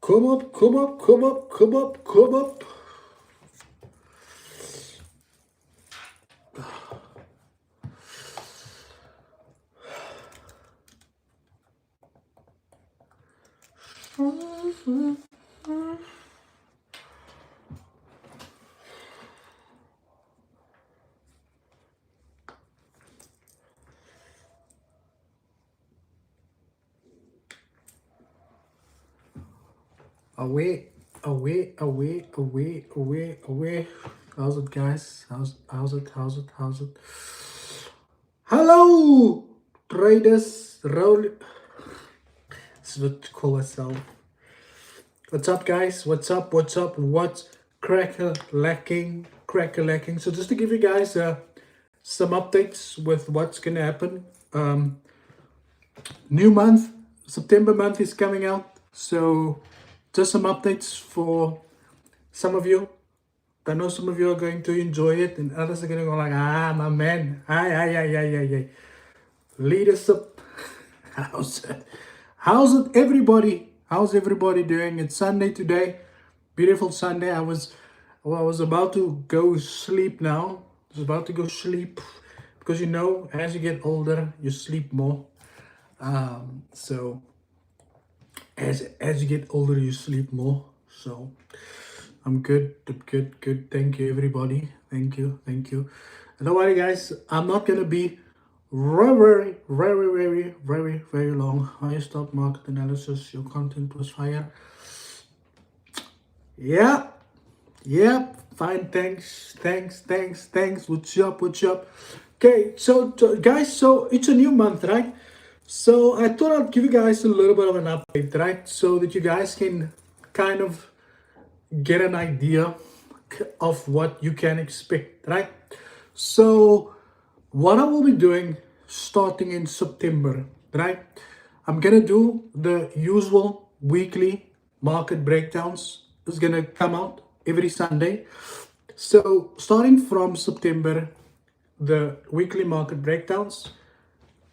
Come up, come up, come up, come up, come up. Away, away, away, away, away, away. How's it, guys? How's it? Hello, traders. Roll. This is what to call myself. What's up, guys? What's up? What's up? What's cracker lacking? Cracker lacking. So just to give you guys some updates with what's gonna happen. New month, September month is coming out. So just some updates for some of you. I know some of you are going to enjoy it, and others are going to go like, my man, aye. Leadership. How's it? How's it, everybody? How's everybody doing? It's Sunday today. Beautiful Sunday. I was about to go sleep now. I was about to go sleep because as you get older, you sleep more. So as you get older, you sleep more. So I'm good. Thank you, everybody. Thank you. And don't worry, guys. I'm not gonna be very long. High stock market analysis. Your content was fire. Yeah. Fine. Thanks. What's up? Okay. So, guys. So it's a new month, right? So I thought I'd give you guys a little bit of an update, right? So that you guys can kind of get an idea of what you can expect, right? So what I will be doing starting in September, right? I'm gonna do the usual weekly market breakdowns. It's gonna come out every Sunday. So starting from September, the weekly market breakdowns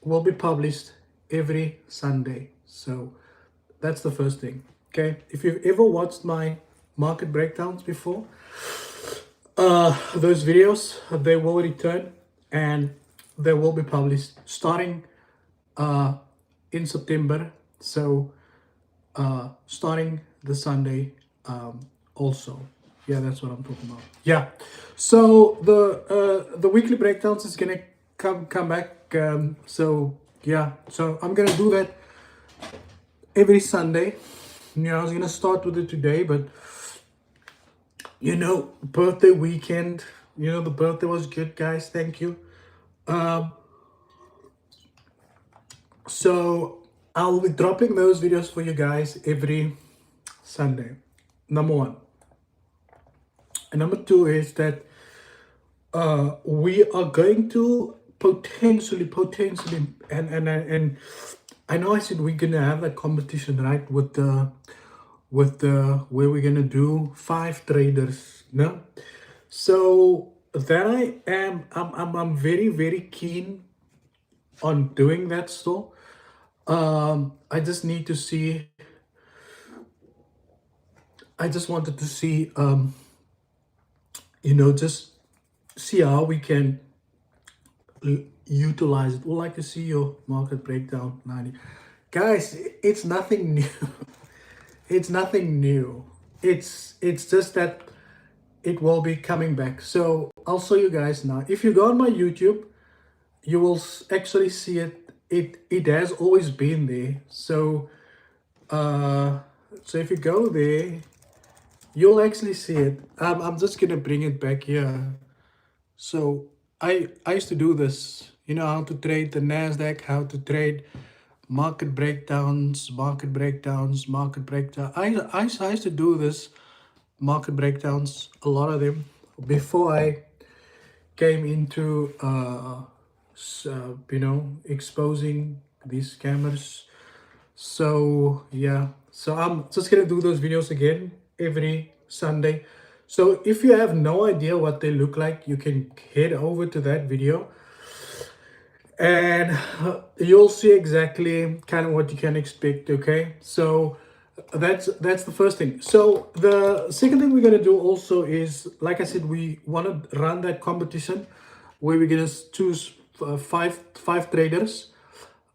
will be published every Sunday. So that's the first thing. Okay. If you've ever watched my market breakdowns before, those videos, they will return and they will be published starting in September. So starting the Sunday also. Yeah, that's what I'm talking about. Yeah. So the weekly breakdowns is gonna come back. So yeah. So I'm gonna do that every Sunday. I was gonna start with it today, but birthday weekend. The birthday was good, guys. Thank you. So I'll be dropping those videos for you guys every Sunday. Number one. And number two is that we are going to potentially, and I know I said we're gonna have a competition, right? With the where we're gonna do 5 traders, no? So that I'm very keen on doing that still. I just need to see. I just wanted to see, just see how we can utilize it. We'd like to see your market breakdown, 90. Guys, it's nothing new. It's nothing new. It's just that it will be coming back. So I'll show you guys now. If you go on my YouTube, you will actually see it. It has always been there. So so if you go there, you'll actually see it. I'm just gonna bring it back here. So I used to do this. How to trade the Nasdaq, how to trade market breakdowns. I used to do this market breakdowns, a lot of them, before I came into exposing these scammers. So yeah, so I'm just gonna do those videos again every Sunday. So if you have no idea what they look like, you can head over to that video and you'll see exactly kind of what you can expect. Okay, so That's the first thing. So the second thing we're gonna do also is, like I said, we want to run that competition where we're gonna choose five traders,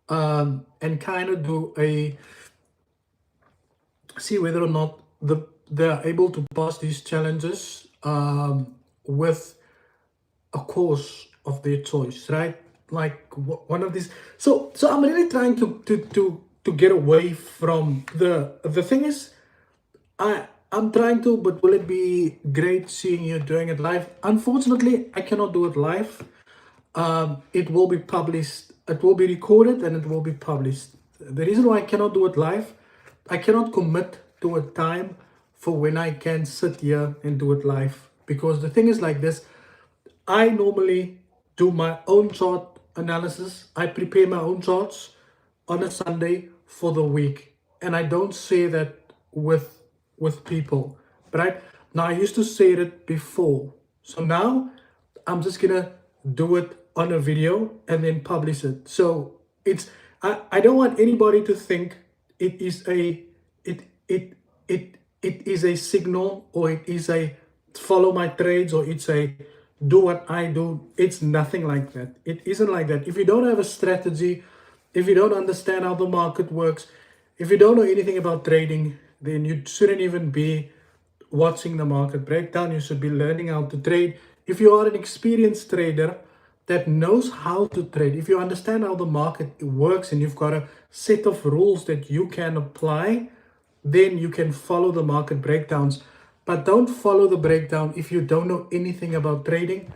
and kind of do a see whether or not they're able to pass these challenges, with a course of their choice, right? Like one of these. So I'm really trying to get away from the thing is, I'm trying to, but will it be great seeing you doing it live? Unfortunately, I cannot do it live. It will be published, it will be recorded, and it will be published. The reason why I cannot do it live, I cannot commit to a time for when I can sit here and do it live. Because the thing is like this, I normally do my own chart analysis. I prepare my own charts on a Sunday for the week, and I don't say that with people, right? Now I used to say it before, so now I'm just gonna do it on a video and then publish it. So it's I don't want anybody to think it is a it is a signal, or it is a follow my trades, or it's a do what I do. It's nothing like that. It isn't like that. If you don't have a strategy, if you don't understand how the market works, if you don't know anything about trading, then you shouldn't even be watching the market breakdown. You should be learning how to trade. If you are an experienced trader that knows how to trade, if you understand how the market works and you've got a set of rules that you can apply, then you can follow the market breakdowns. But don't follow the breakdown if you don't know anything about trading.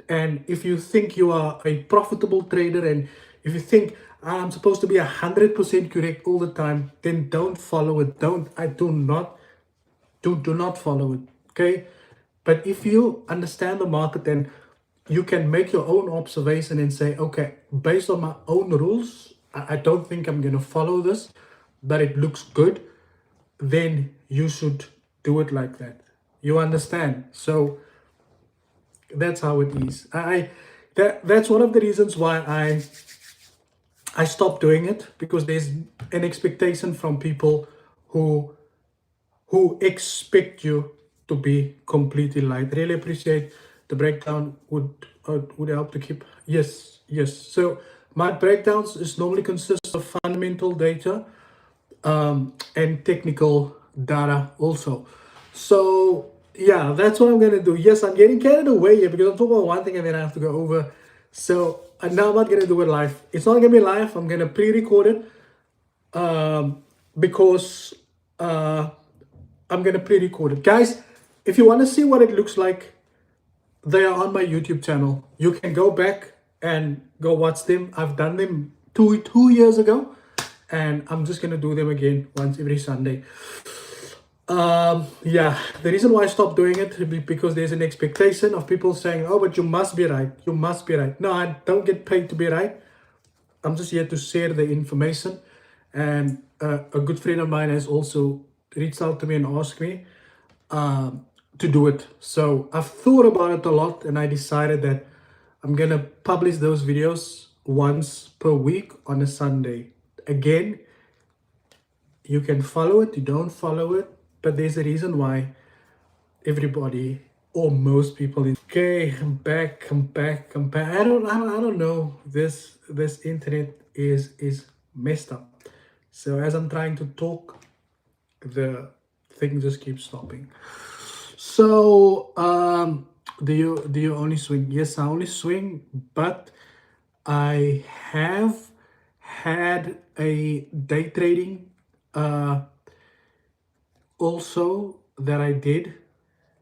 And if you think you are a profitable trader, and if you think I'm supposed to be 100% correct all the time, then don't follow it. Do not follow it. Okay. But if you understand the market, then you can make your own observation and say, okay, based on my own rules, I don't think I'm going to follow this, but it looks good. Then you should do it like that. You understand? So that's how it is. That's one of the reasons why I stopped doing it, because there's an expectation from people who expect you to be completely light. Really appreciate the breakdown would help to keep. Yes. So my breakdowns is normally consists of fundamental data, and technical data also. So yeah, that's what I'm gonna do. Yes, I'm getting carried away here because I'm talking about one thing and then I have to go over. So now I'm not gonna do it live. It's not gonna be live. I'm gonna pre-record it, because I'm gonna pre-record it. Guys, if you want to see what it looks like, they are on my YouTube channel. You can go back and go watch them. I've done them two years ago, and I'm just gonna do them again once every Sunday. Yeah, the reason why I stopped doing it is because there's an expectation of people saying, oh, but you must be right. You must be right. No, I don't get paid to be right. I'm just here to share the information. And a good friend of mine has also reached out to me and asked me to do it. So I've thought about it a lot, and I decided that I'm gonna publish those videos once per week on a Sunday. Again, you can follow it, you don't follow it, but there's a reason why everybody or most people is okay. I'm back. I don't know. This internet is messed up. So as I'm trying to talk, the thing just keeps stopping. So do you only swing? Yes, I only swing, but I have had a day trading also that I did.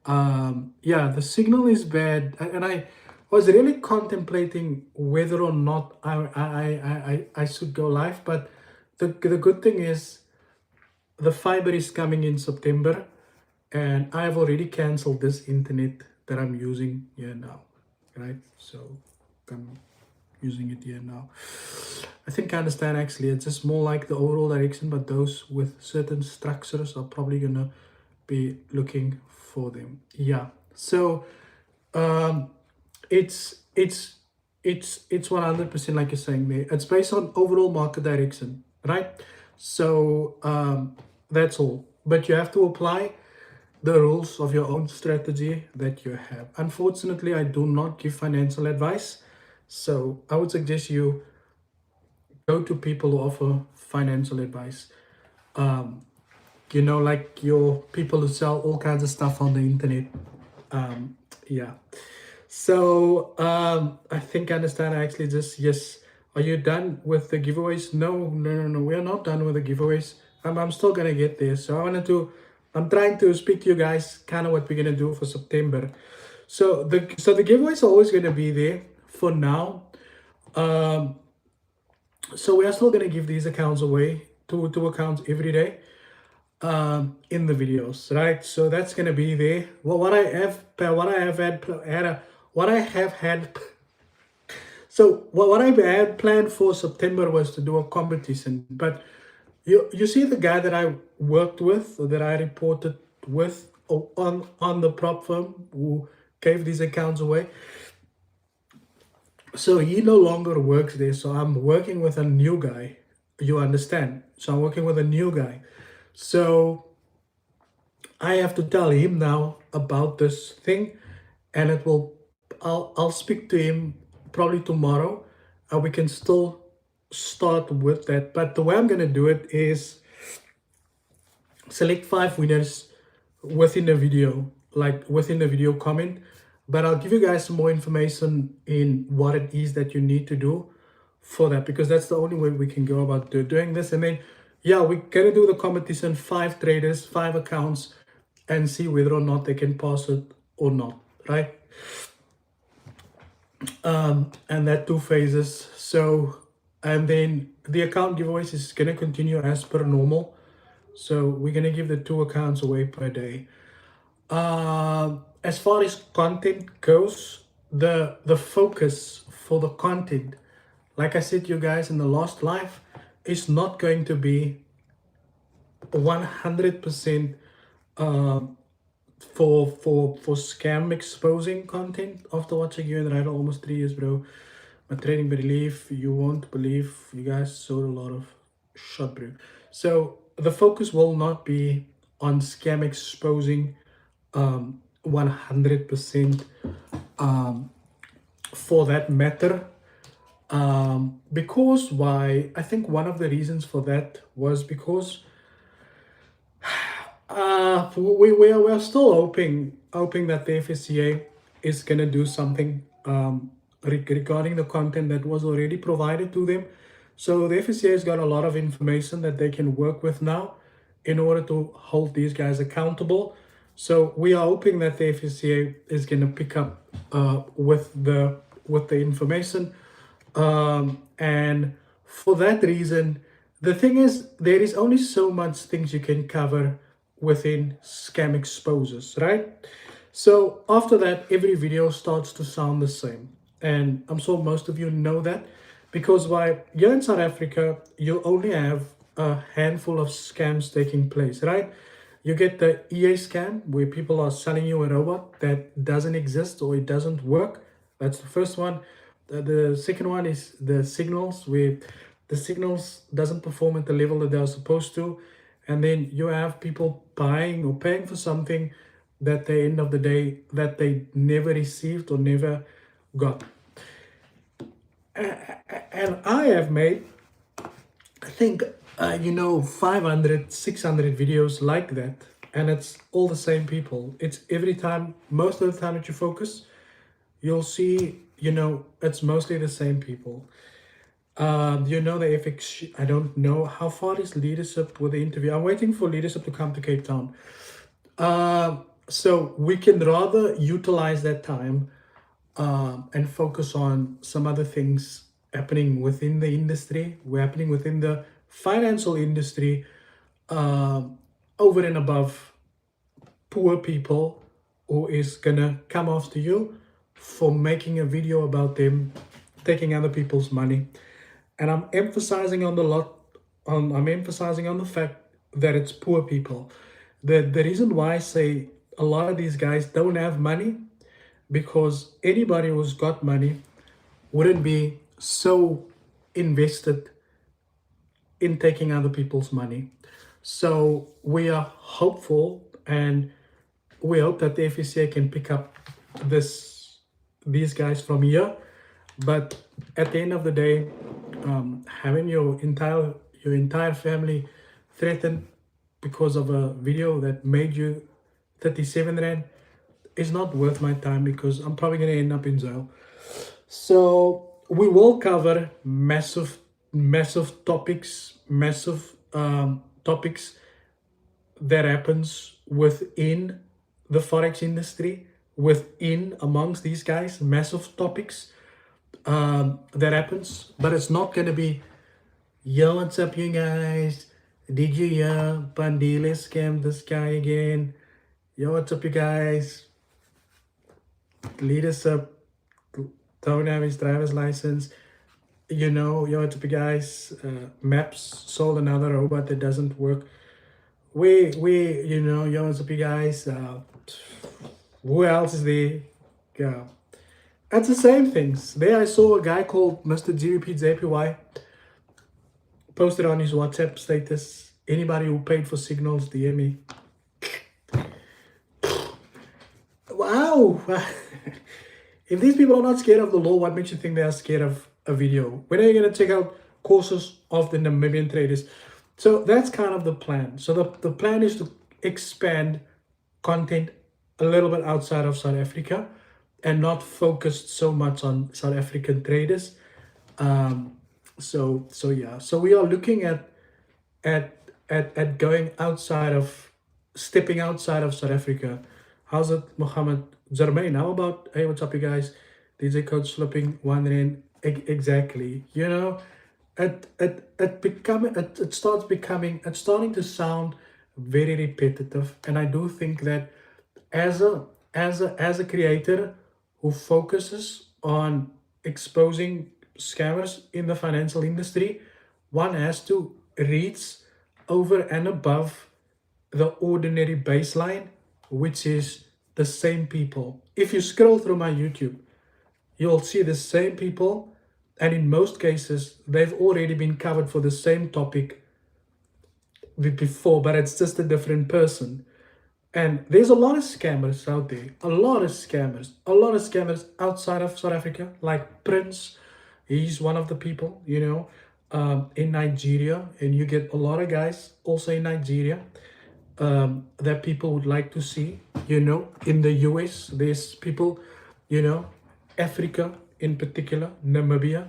Yeah, the signal is bad, and I was really contemplating whether or not I should go live. But the good thing is the fiber is coming in September, and I've already canceled this internet that I'm using here now, right? So I'm using it here now. I think I understand actually. It's just more like the overall direction, but those with certain structures are probably gonna be looking for them. Yeah. So it's 100% like you're saying there. It's based on overall market direction, right? So That's all. But you have to apply the rules of your own strategy that you have. Unfortunately, I do not give financial advice. So I would suggest you go to people who offer financial advice. Um, like your people who sell all kinds of stuff on the internet. Um, yeah. So I think I understand. I actually just yes. Are you done with the giveaways? No, no, no, no. We are not done with the giveaways. I'm still gonna get there. So I'm trying to speak to you guys kind of what we're gonna do for September. So the giveaways are always gonna be there for now. Um, so we are still gonna give these accounts away, two accounts every day in the videos, right? So that's gonna be there. Well, what I have had. So what I had planned for September was to do a competition, but you see the guy that I worked with or that I reported with on the prop firm who gave these accounts away. So he no longer works there. So I'm working with a new guy. You understand? So I'm working with a new guy. So I have to tell him now about this thing, and I'll speak to him probably tomorrow, and we can still start with that. But the way I'm gonna do it is select 5 winners within the video, like within the video comment. But I'll give you guys some more information in what it is that you need to do for that, because that's the only way we can go about doing this. And then yeah, we're gonna do the competition, 5 traders, 5 accounts, and see whether or not they can pass it or not, right? And that 2 phases. So, and then the account giveaways is gonna continue as per normal. So we're gonna give the 2 accounts away per day. As far as content goes, the focus for the content, like I said to you guys in the last live, is not going to be 100% for scam exposing content. After watching you and Ryder almost 3 years, bro, my trading belief, you won't believe, you guys sold a lot of shot, bro. So the focus will not be on scam exposing 100% for that matter. Because why? I think one of the reasons for that was because we're still hoping that the FSCA is gonna do something regarding the content that was already provided to them. So the FSCA has got a lot of information that they can work with now in order to hold these guys accountable. So we are hoping that the FSCA is gonna pick up with the information, and for that reason, the thing is, there is only so much things you can cover within scam exposures, right? So after that, every video starts to sound the same. And I'm sure most of you know that, because why, here in South Africa, you only have a handful of scams taking place, right? You get the EA scam, where people are selling you a robot that doesn't exist or it doesn't work. That's the first one. The second one is the signals, where the signals doesn't perform at the level that they're supposed to. And then you have people buying or paying for something that at the end of the day that they never received or never got. And I have made, I think, 500, 600 videos like that. And it's all the same people. It's every time, most of the time that you focus, you'll see, it's mostly the same people. The FX, I don't know how far is leadership with the interview. I'm waiting for leadership to come to Cape Town. So we can rather utilize that time and focus on some other things happening within the industry, happening within the financial industry, over and above poor people who is gonna come after you for making a video about them taking other people's money. And I'm emphasizing on the fact that it's poor people. The reason why I say a lot of these guys don't have money, because anybody who's got money wouldn't be so invested in taking other people's money. So we are hopeful, and we hope that the FSCA can pick up these guys from here. But at the end of the day, having your entire family threatened because of a video that made you 37 rand is not worth my time, because I'm probably going to end up in jail. So we will cover massive topics, massive topics that happens within the forex industry, within amongst these guys, massive topics that happens. But it's not going to be, yo, what's up, you guys? Did you hear Pandile scammed this guy again? Yo, what's up, you guys? Lead us up. Don't have his driver's license. Yo, what's up, you guys? Maps sold another robot that doesn't work. Yo, what's up, you guys? Who else is there? Yeah. It's the same things. There I saw a guy called Mr. GBP posted on his WhatsApp status, anybody who paid for signals, DM me. Wow. If these people are not scared of the law, what makes you think they are scared of a video? When are you going to check out courses of the Namibian traders? So that's kind of the plan. So the plan is to expand content a little bit outside of South Africa and not focused so much on South African traders. So yeah. So we are looking at going outside of, stepping outside of South Africa. How's it, Mohammed Jermaine? How about, hey, what's up, you guys? DJ Coach flipping one rand. Exactly. It's starting to sound very repetitive, and I do think that as a creator who focuses on exposing scammers in the financial industry, one has to reach over and above the ordinary baseline, which is the same people. If you scroll through my YouTube, you'll see the same people, and in most cases, they've already been covered for the same topic before, but it's just a different person. And there's a lot of scammers out there, a lot of scammers outside of South Africa, like Prince. He's one of the people, in Nigeria, and you get a lot of guys also in Nigeria that people would like to see. In the US, there's people, Africa in particular, Namibia,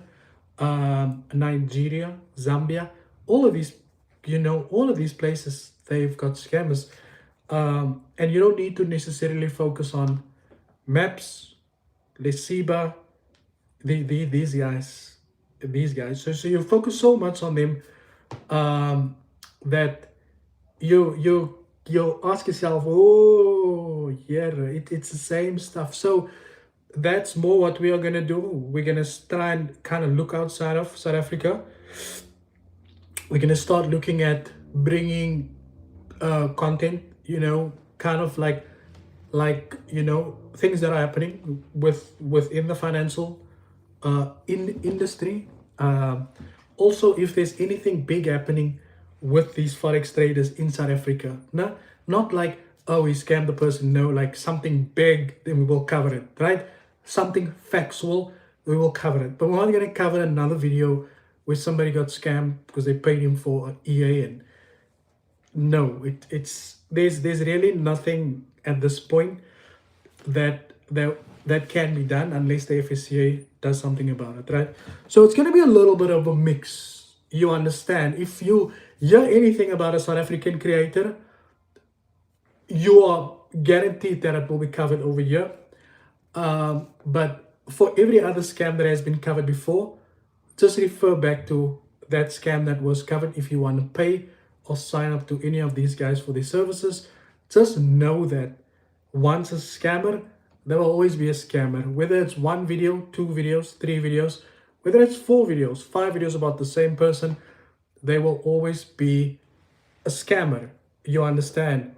Nigeria, Zambia, all of these places, they've got scammers. And you don't need to necessarily focus on Maps, Lesiba, these guys. So you focus so much on them that you ask yourself, oh yeah, it's the same stuff. So that's more what we are gonna do. We're gonna try and kind of look outside of South Africa. We're gonna start looking at bringing content, kind of like things that are happening within the financial industry. Also, if there's anything big happening with these forex traders in South Africa, not like, oh, we scammed the person. No, like something big, then we will cover it, right? Something factual, we will cover it. But we're not going to cover another video where somebody got scammed because they paid him for an EA. And no, there's really nothing at this point that can be done unless the FSCA does something about it, right? So it's going to be a little bit of a mix. You understand? If you hear anything about a South African creator, you are guaranteed that it will be covered over here. But for every other scam that has been covered before, just refer back to that scam that was covered. If you want to pay or sign up to any of these guys for their services, just know that once a scammer, there will always be a scammer. Whether it's one video, 2 videos, 3 videos, whether it's 4 videos, 5 videos about the same person, there will always be a scammer. You understand?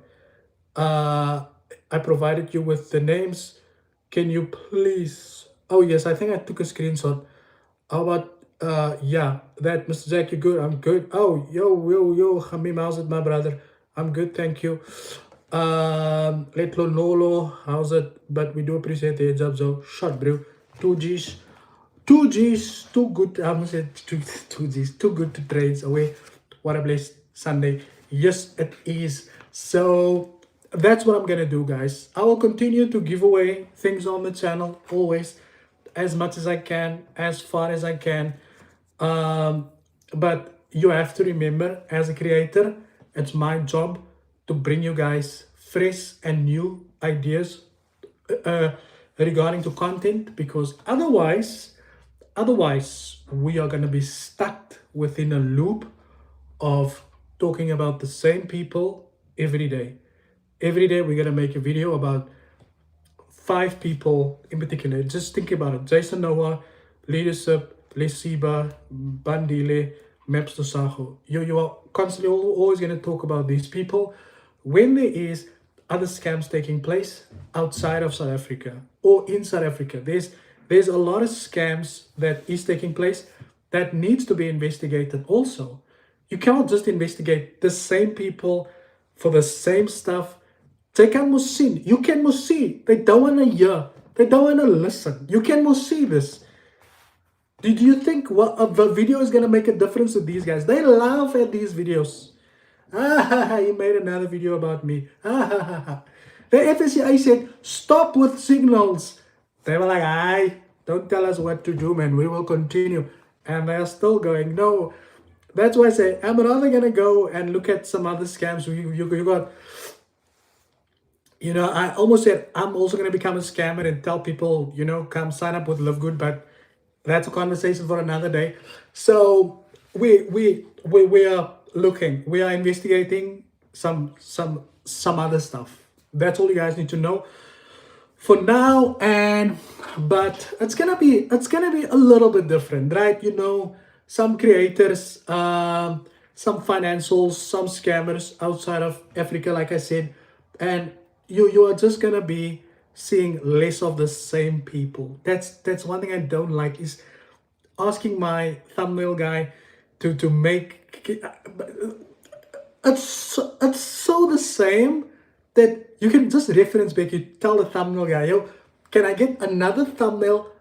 I provided you with the names. Can you please? Oh yes, I think I took a screenshot. How about Yeah, that Mr. Jack, you good? I'm good. Oh, yo, Hamim, how's it, my brother? I'm good, thank you. Letlo Nolo, how's it? But we do appreciate the heads up, so shot, bro. 2Gs, 2Gs, too good. I almost said 2Gs, too good to trades away. What a blessed Sunday. Yes, it is. So that's what I'm gonna do, guys. I will continue to give away things on the channel always, as much as I can, as far as I can. Um, but you have to remember, as a creator, it's my job to bring you guys fresh and new ideas uh, regarding to content, because otherwise we are going to be stuck within a loop of talking about the same people every day. Every day we're going to make a video about 5 people in particular. Just think about it. Jason Noah, Leadership, Lesiba, Bandile, Maps to Saho. You are constantly always going to talk about these people when there is other scams taking place outside of South Africa or in South Africa. There's a lot of scams that is taking place that needs to be investigated also. You cannot just investigate the same people for the same stuff. They can must see. You can must see. They don't want to hear. They don't want to listen. You can must see this. Did you think what the video is going to make a difference to these guys? They laugh at these videos. Ah, he made another video about me. Ah, the FSCI said, stop with signals. They were like, "Aye, don't tell us what to do, man. We will continue." And they're still going. No, that's why I say, I'm rather going to go and look at some other scams. You got, I almost said I'm also going to become a scammer and tell people, come sign up with Live Good, but that's a conversation for another day. So we are looking, we are investigating some other stuff. That's all you guys need to know for now. But it's gonna be a little bit different, right? Some creators, some financials, some scammers outside of Africa, like I said, and you are just gonna be seeing less of the same people. That's one thing I don't like, is asking my thumbnail guy to make it's so the same that you can just reference back. You tell the thumbnail guy, yo, can I get another thumbnail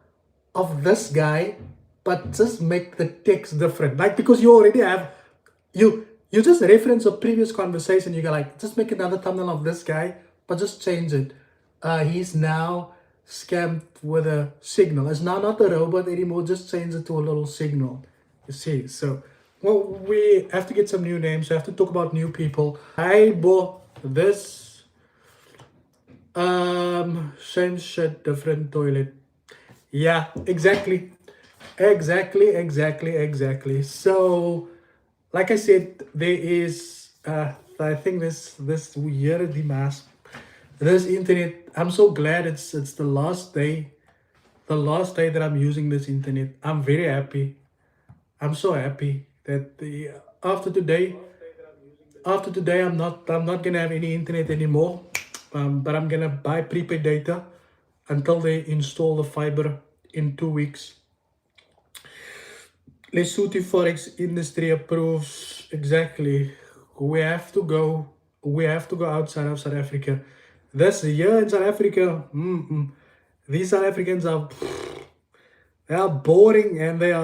of this guy, but just make the text different? Like, because you already have, you just reference a previous conversation. You go like, just make another thumbnail of this guy, but just change it. He's now scammed with a signal. It's now not a robot anymore. Just change it to a little signal. You see, so well, we have to get some new names. We have to talk about new people. I bought this same shit, different toilet. Yeah, exactly. So, like I said, there is I think this weird mask, this internet. I'm so glad it's the last day, that I'm using this internet. I'm very happy. I'm so happy that the after today I'm not gonna have any internet anymore. But I'm gonna buy prepaid data until they install the fiber in 2 weeks. Lesotho Forex industry approves. Exactly. We have to go. We have to go outside of South Africa. This year in South Africa, these South Africans they are boring, and they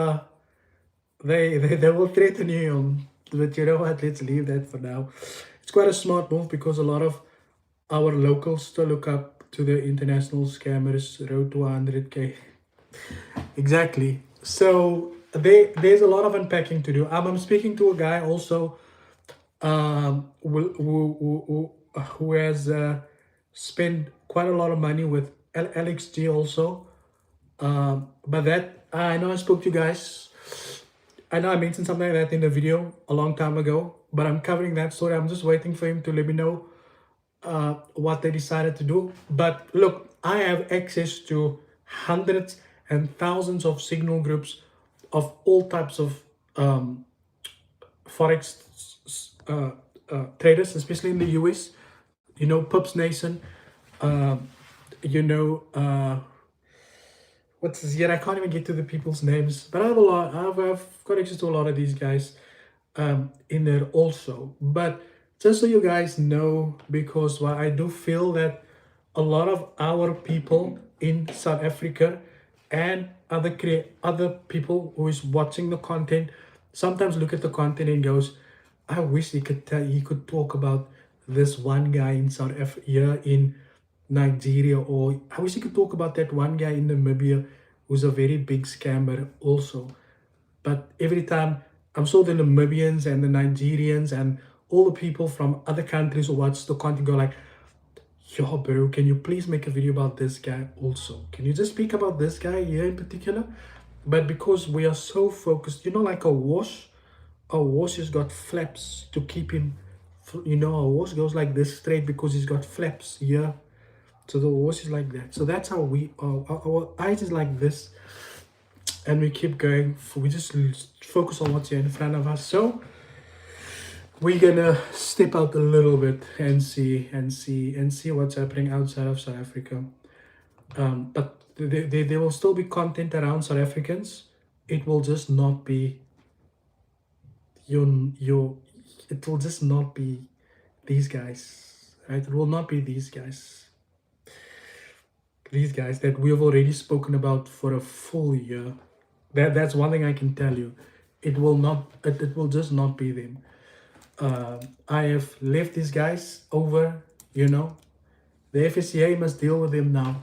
will threaten you. But you know what? Let's leave that for now. It's quite a smart move, because a lot of our locals still look up to the international scammers. Road to 100K. Exactly. So there's a lot of unpacking to do. I'm speaking to a guy also, who has spent quite a lot of money with LXG also. But that, I know I spoke to you guys. I know I mentioned something like that in the video a long time ago, but I'm covering that story. I'm just waiting for him to let me know what they decided to do. But look, I have access to hundreds and thousands of signal groups of all types of forex traders, especially in the US. Pips Nation, you know, what's this yet? I can't even get to the people's names, but I have a lot. I've got access to a lot of these guys in there also. But just so you guys know, because well, I do feel that a lot of our people in South Africa and other people who is watching the content sometimes look at the content and goes, I wish he could talk about this one guy in South Africa here in Nigeria, or I wish he could talk about that one guy in Namibia who's a very big scammer also. But every time I'm sure the Namibians and the Nigerians and all the people from other countries who watch the content go like, yo, bro, can you please make a video about this guy also? Can you just speak about this guy here in particular? But because we are so focused, like a horse has got flaps to keep him, a horse goes like this straight because he's got flaps here. So the horse is like that. So that's how we are. Our eyes is like this, and we keep going. We just focus on what's here in front of us. So we're gonna step out a little bit and see what's happening outside of South Africa. But there will still be content around South Africans. It will just not be it will just not be these guys, right? It will not be these guys that we have already spoken about for a full year. That's one thing I can tell you. It will just not be them. I have left these guys over, the FSCA must deal with them now.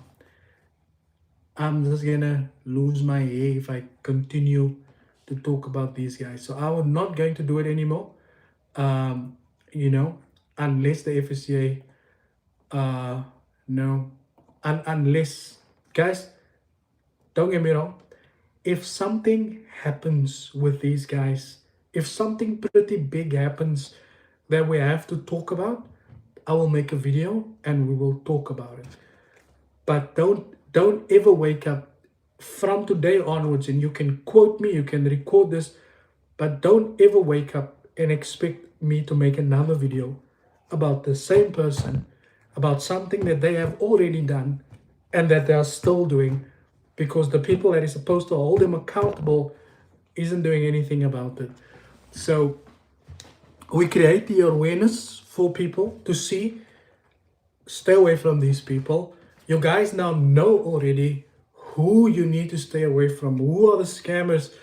I'm just gonna lose my hair if I continue to talk about these guys. So I'm not going to do it anymore. Unless the FSCA, no, unless, guys, don't get me wrong. If something happens with these guys, if something pretty big happens that we have to talk about, I will make a video and we will talk about it. But don't ever wake up from today onwards, and you can quote me, you can record this, but don't ever wake up and expect me to make another video about the same person, about something that they have already done and that they are still doing, because the people that is supposed to hold them accountable isn't doing anything about it. So we create the awareness for people to see, stay away from these people. You guys now know already who you need to stay away from, who are the scammers,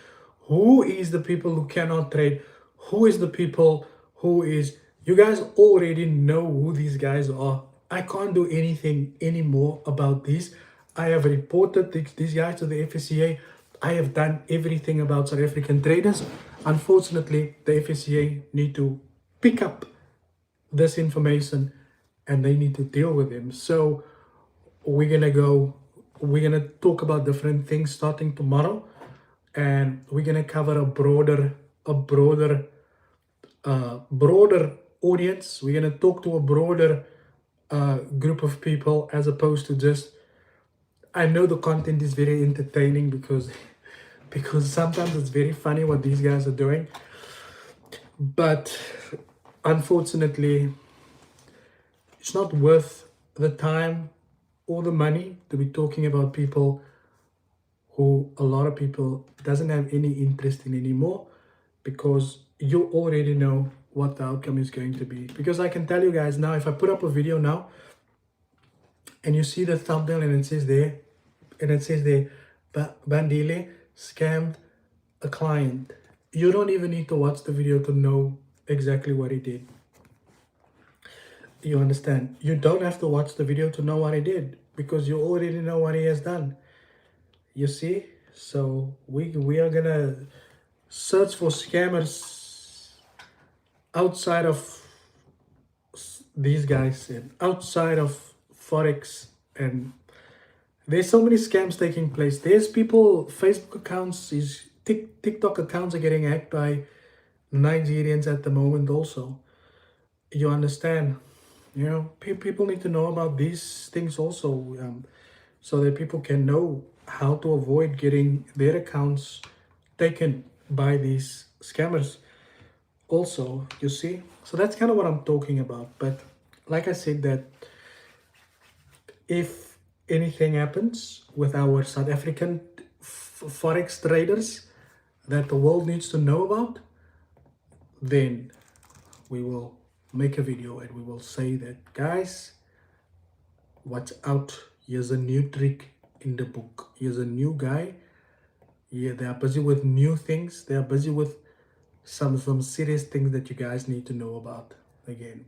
who is the people who cannot trade, who is the people who is, you guys already know who these guys are. I can't do anything anymore about this. I have reported these guys to the FSCA. I have done everything about South African traders. Unfortunately, the FSCA need to pick up this information and they need to deal with them. So we're gonna talk about different things starting tomorrow, and we're gonna cover a broader audience. We're gonna talk to a broader group of people, as opposed to just, I know the content is very entertaining because sometimes it's very funny what these guys are doing, but unfortunately it's not worth the time or the money to be talking about people who a lot of people doesn't have any interest in anymore, because you already know what the outcome is going to be. Because I can tell you guys now, if I put up a video now and you see the thumbnail and it says there, Bandile scammed a client, you don't even need to watch the video to know exactly what he did. You understand? You don't have to watch the video to know what he did, because you already know what he has done. You see? So we are gonna search for scammers outside of these guys and outside of Forex, and there's so many scams taking place. There's people, Facebook accounts, TikTok accounts are getting hacked by Nigerians at the moment also. You understand? People need to know about these things also, so that people can know how to avoid getting their accounts taken by these scammers also, you see. So that's kind of what I'm talking about. But like I said, that if anything happens with our South African forex traders that the world needs to know about, then we will make a video and we will say that, guys, watch out, here's a new trick in the book, here's a new guy. Yeah, they are busy with new things, they are busy with some serious things that you guys need to know about again.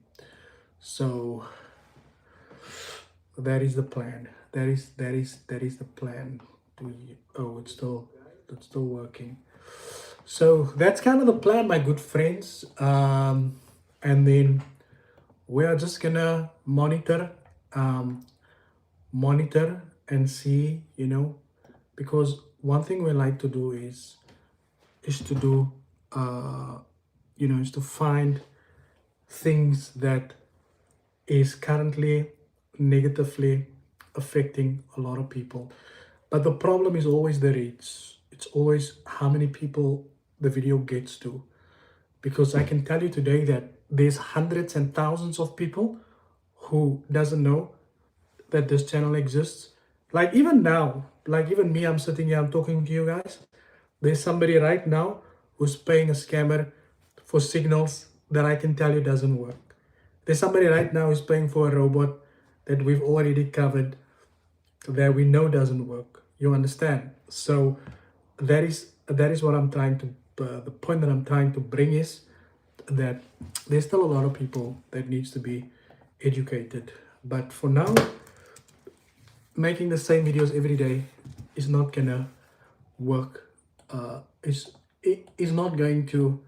So that is the plan. That is the plan. Oh, it's still working. So that's kind of the plan, my good friends. And then we are just gonna monitor and see, because one thing we like to do is to do is to find things that is currently negatively affecting a lot of people. But the problem is always the reach. It's always how many people the video gets to. Because I can tell you today that there's hundreds and thousands of people who doesn't know that this channel exists. Like even now, like even me, I'm sitting here, I'm talking to you guys. There's somebody right now who's paying a scammer for signals that I can tell you doesn't work. There's somebody right now who's paying for a robot that we've already covered that we know doesn't work. You understand? So that is what I'm trying to, the point that I'm trying to bring is that there's still a lot of people that needs to be educated. But for now, making the same videos every day is not gonna work. Is not going to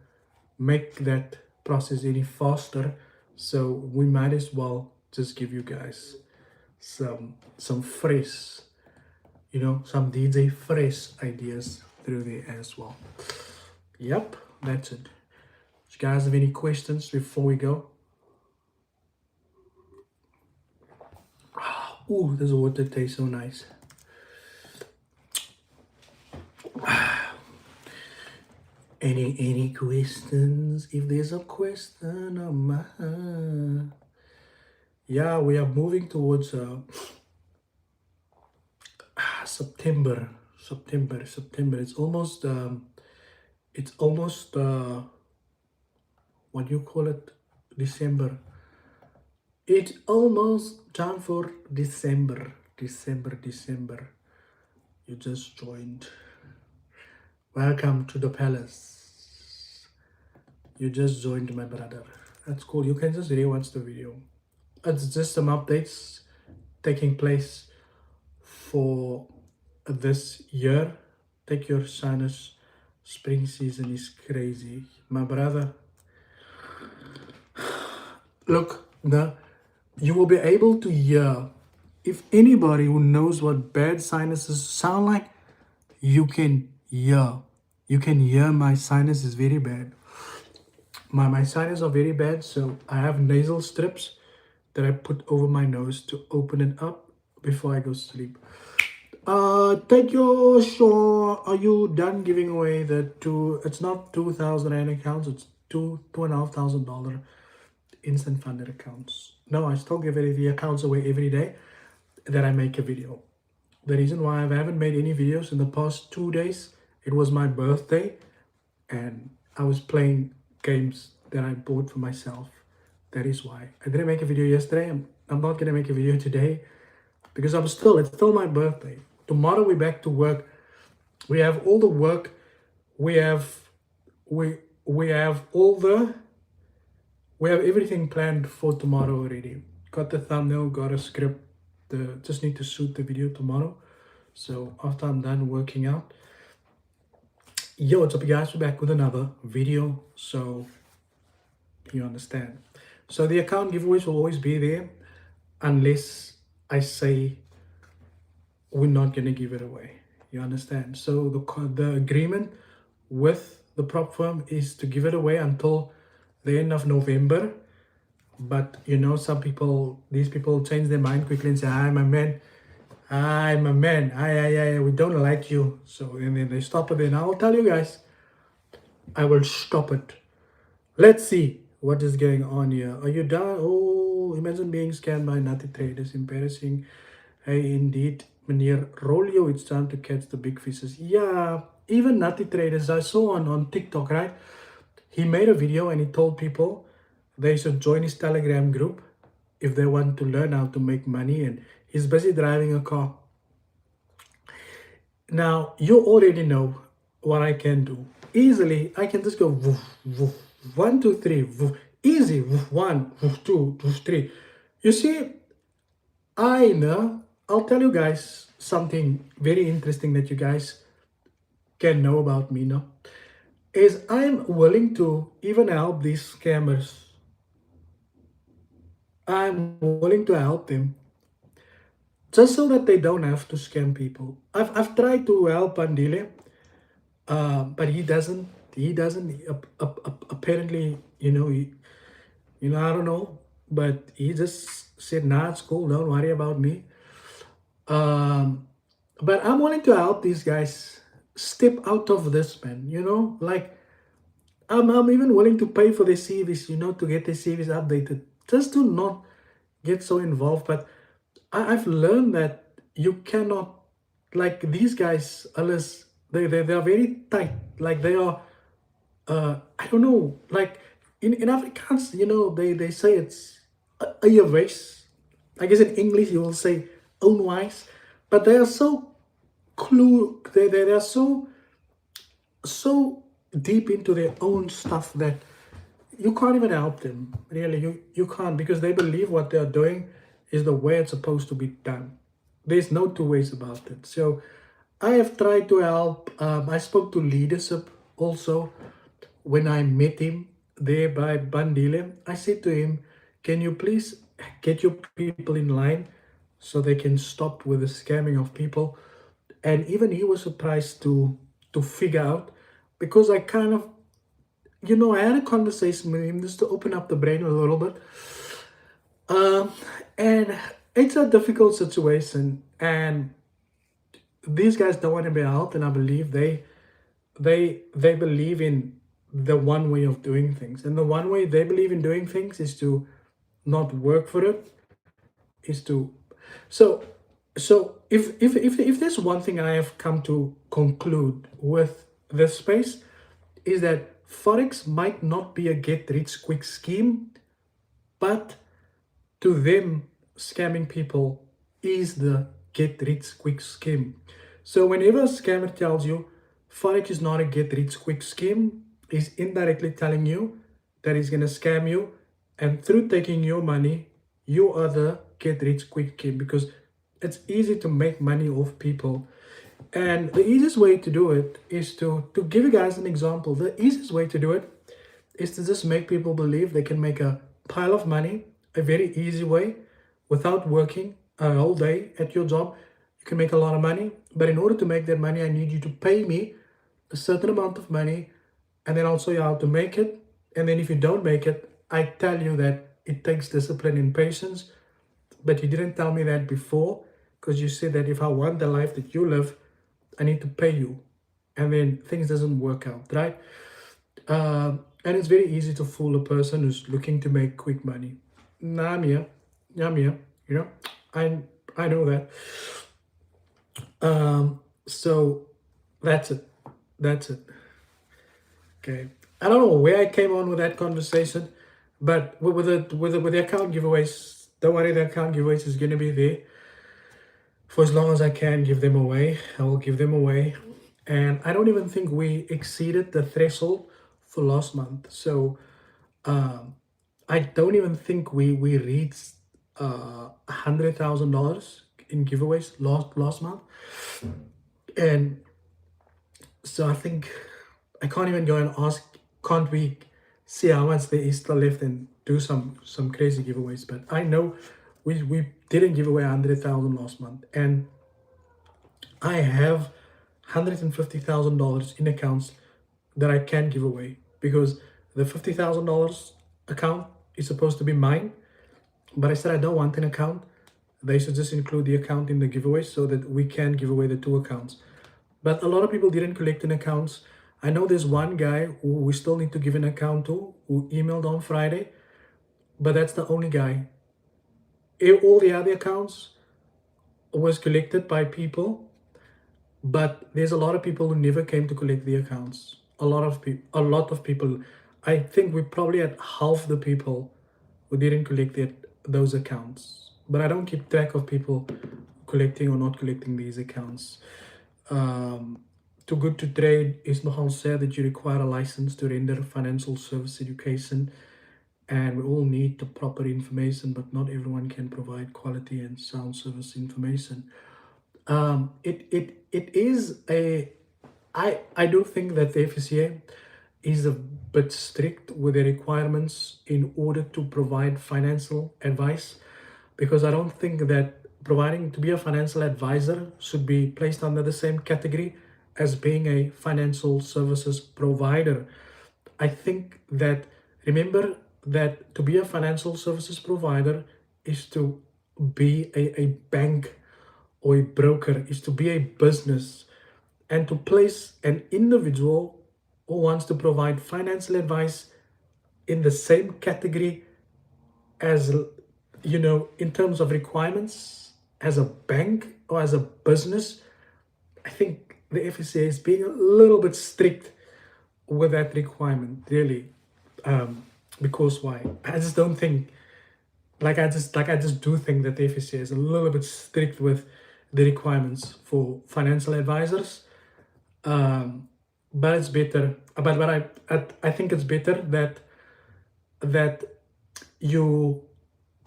make that process any faster. So we might as well just give you guys some fresh, some DJ fresh ideas through there as well. Yep, that's it. Do you guys have any questions before we go? Oh, this water tastes so nice. Any questions? If there's a question on my... Yeah, we are moving towards September. It's almost what do you call it? December. It's almost time for December. You just joined. Welcome to the palace. You just joined, my brother. That's cool. You can just rewatch the video. It's just some updates taking place for this year. Take your sinus. Spring season is crazy, my brother. Look, you will be able to hear, if anybody who knows what bad sinuses sound like, you can hear. You can hear my sinus is very bad. My sinus are very bad, so I have nasal strips that I put over my nose to open it up before I go to sleep. Thank you, Shaw. Are you done giving away the it's not 2,000 Rand accounts, it's $2,500 instant funded accounts. No, I still give the accounts away every day that I make a video. The reason why I haven't made any videos in the past 2 days, it was my birthday and I was playing games that I bought for myself. That is why. I didn't make a video yesterday. I'm not going to make a video today because it's still my birthday. Tomorrow we're back to work. We have all the work. We have everything planned for tomorrow already. Got the thumbnail, got a script. Just need to shoot the video tomorrow. So after I'm done working out, yo, what's up, you guys? We're back with another video. So you understand. So the account giveaways will always be there unless I say we're not gonna give it away. You understand? So the agreement with the prop firm is to give it away until the end of November. But these people change their mind quickly and say, "Hi, my man. We don't like you." So and then they stop it. Then I will tell you guys, I will stop it. Let's see what is going on here. Are you done? Oh, imagine being scammed by nutty traders. Embarrassing. Hey, indeed, meneer, roll your, it's time to catch the big fishes. Yeah, even Nutty Traders, I saw on TikTok, right? He made a video and he told people they should join his Telegram group if they want to learn how to make money. And he's busy driving a car. Now, you already know what I can do. Easily, I can just go woof, woof, one, two, three, woof, easy, woof, one, woof, two, woof, three. You see, I'll tell you guys something very interesting that you guys can know about me, no? Is I'm willing to even help these scammers. I'm willing to help them just so that they don't have to scam people. I've tried to help Andile, but he doesn't. He doesn't. Apparently, I don't know, but he just said, "Nah, it's cool. Don't worry about me." Um, but I'm willing to help these guys step out of this, man. Like I'm even willing to pay for their CVs, to get their CVs updated, just to not get so involved. But I've learned that you cannot, like these guys, unless they are very tight. Like they are, I don't know, like in Afrikaans, they say it's a race. I guess in English you will say unwise, but they are so they are so deep into their own stuff that you can't even help them. Really, you can't, because they believe what they're doing is the way it's supposed to be done. There's no two ways about it. So I have tried to help. I spoke to leadership also when I met him there by Bandile. I said to him, can you please get your people in line so they can stop with the scamming of people? And even he was surprised to figure out, because I kind of, I had a conversation with him just to open up the brain a little bit. And it's a difficult situation, and these guys don't want to be helped, and I believe they believe in the one way of doing things, and the one way they believe in doing things is to not work for it, is to so if there's one thing I have come to conclude with this space, is that forex might not be a get rich quick scheme, but to them, scamming people is the get rich quick scheme. So whenever a scammer tells you forex is not a get rich quick scheme, he's indirectly telling you that he's going to scam you, and through taking your money, you are the get rich quick scheme, because it's easy to make money off people. And the easiest way to do it is to give you guys an example. The easiest way to do it is to just make people believe they can make a pile of money, a very easy way, without working a whole day at your job. You can make a lot of money, but in order to make that money, I need you to pay me a certain amount of money, and then I'll show you how to make it. And then if you don't make it, I tell you that it takes discipline and patience, but you didn't tell me that before, because you said that if I want the life that you live, I need to pay you, and then things doesn't work out, right? And it's very easy to fool a person who's looking to make quick money. Nah, I'm here. Yeah, I'm here. I know that. So that's it. That's it. Okay. I don't know where I came on with that conversation, but with the account giveaways, don't worry, the account giveaways is gonna be there for as long as I can give them away. I will give them away. And I don't even think we exceeded the threshold for last month. So I don't even think we reached $100,000 in giveaways last month. And so I think I can't even go and ask, can't we see how much there is still left and do some crazy giveaways? But I know we didn't give away 100,000 last month, and I have $150,000 in accounts that I can give away, because the $50,000 account is supposed to be mine, but I said I don't want an account. They should just include the account in the giveaway so that we can give away the two accounts. But a lot of people didn't collect an accounts. I know there's one guy who we still need to give an account to, who emailed on Friday, but that's the only guy. All the other accounts, was collected by people, but there's a lot of people who never came to collect the accounts. A lot of people. I think we probably had half the people who didn't collect those accounts. But I don't keep track of people collecting or not collecting these accounts. Um, Too Good to Trade is nogal said that you require a license to render financial service education, and we all need the proper information, but not everyone can provide quality and sound service information. It is a I do think that the FCA is a bit strict with the requirements in order to provide financial advice, because I don't think that providing to be a financial advisor should be placed under the same category as being a financial services provider. I think that remember that to be a financial services provider is to be a bank or a broker, is to be a business, and to place an individual who wants to provide financial advice in the same category as, in terms of requirements as a bank or as a business. I think the FSA is being a little bit strict with that requirement, really. Because why? I just don't think, I just do think that the FSA is a little bit strict with the requirements for financial advisors. But it's better. But I think it's better that you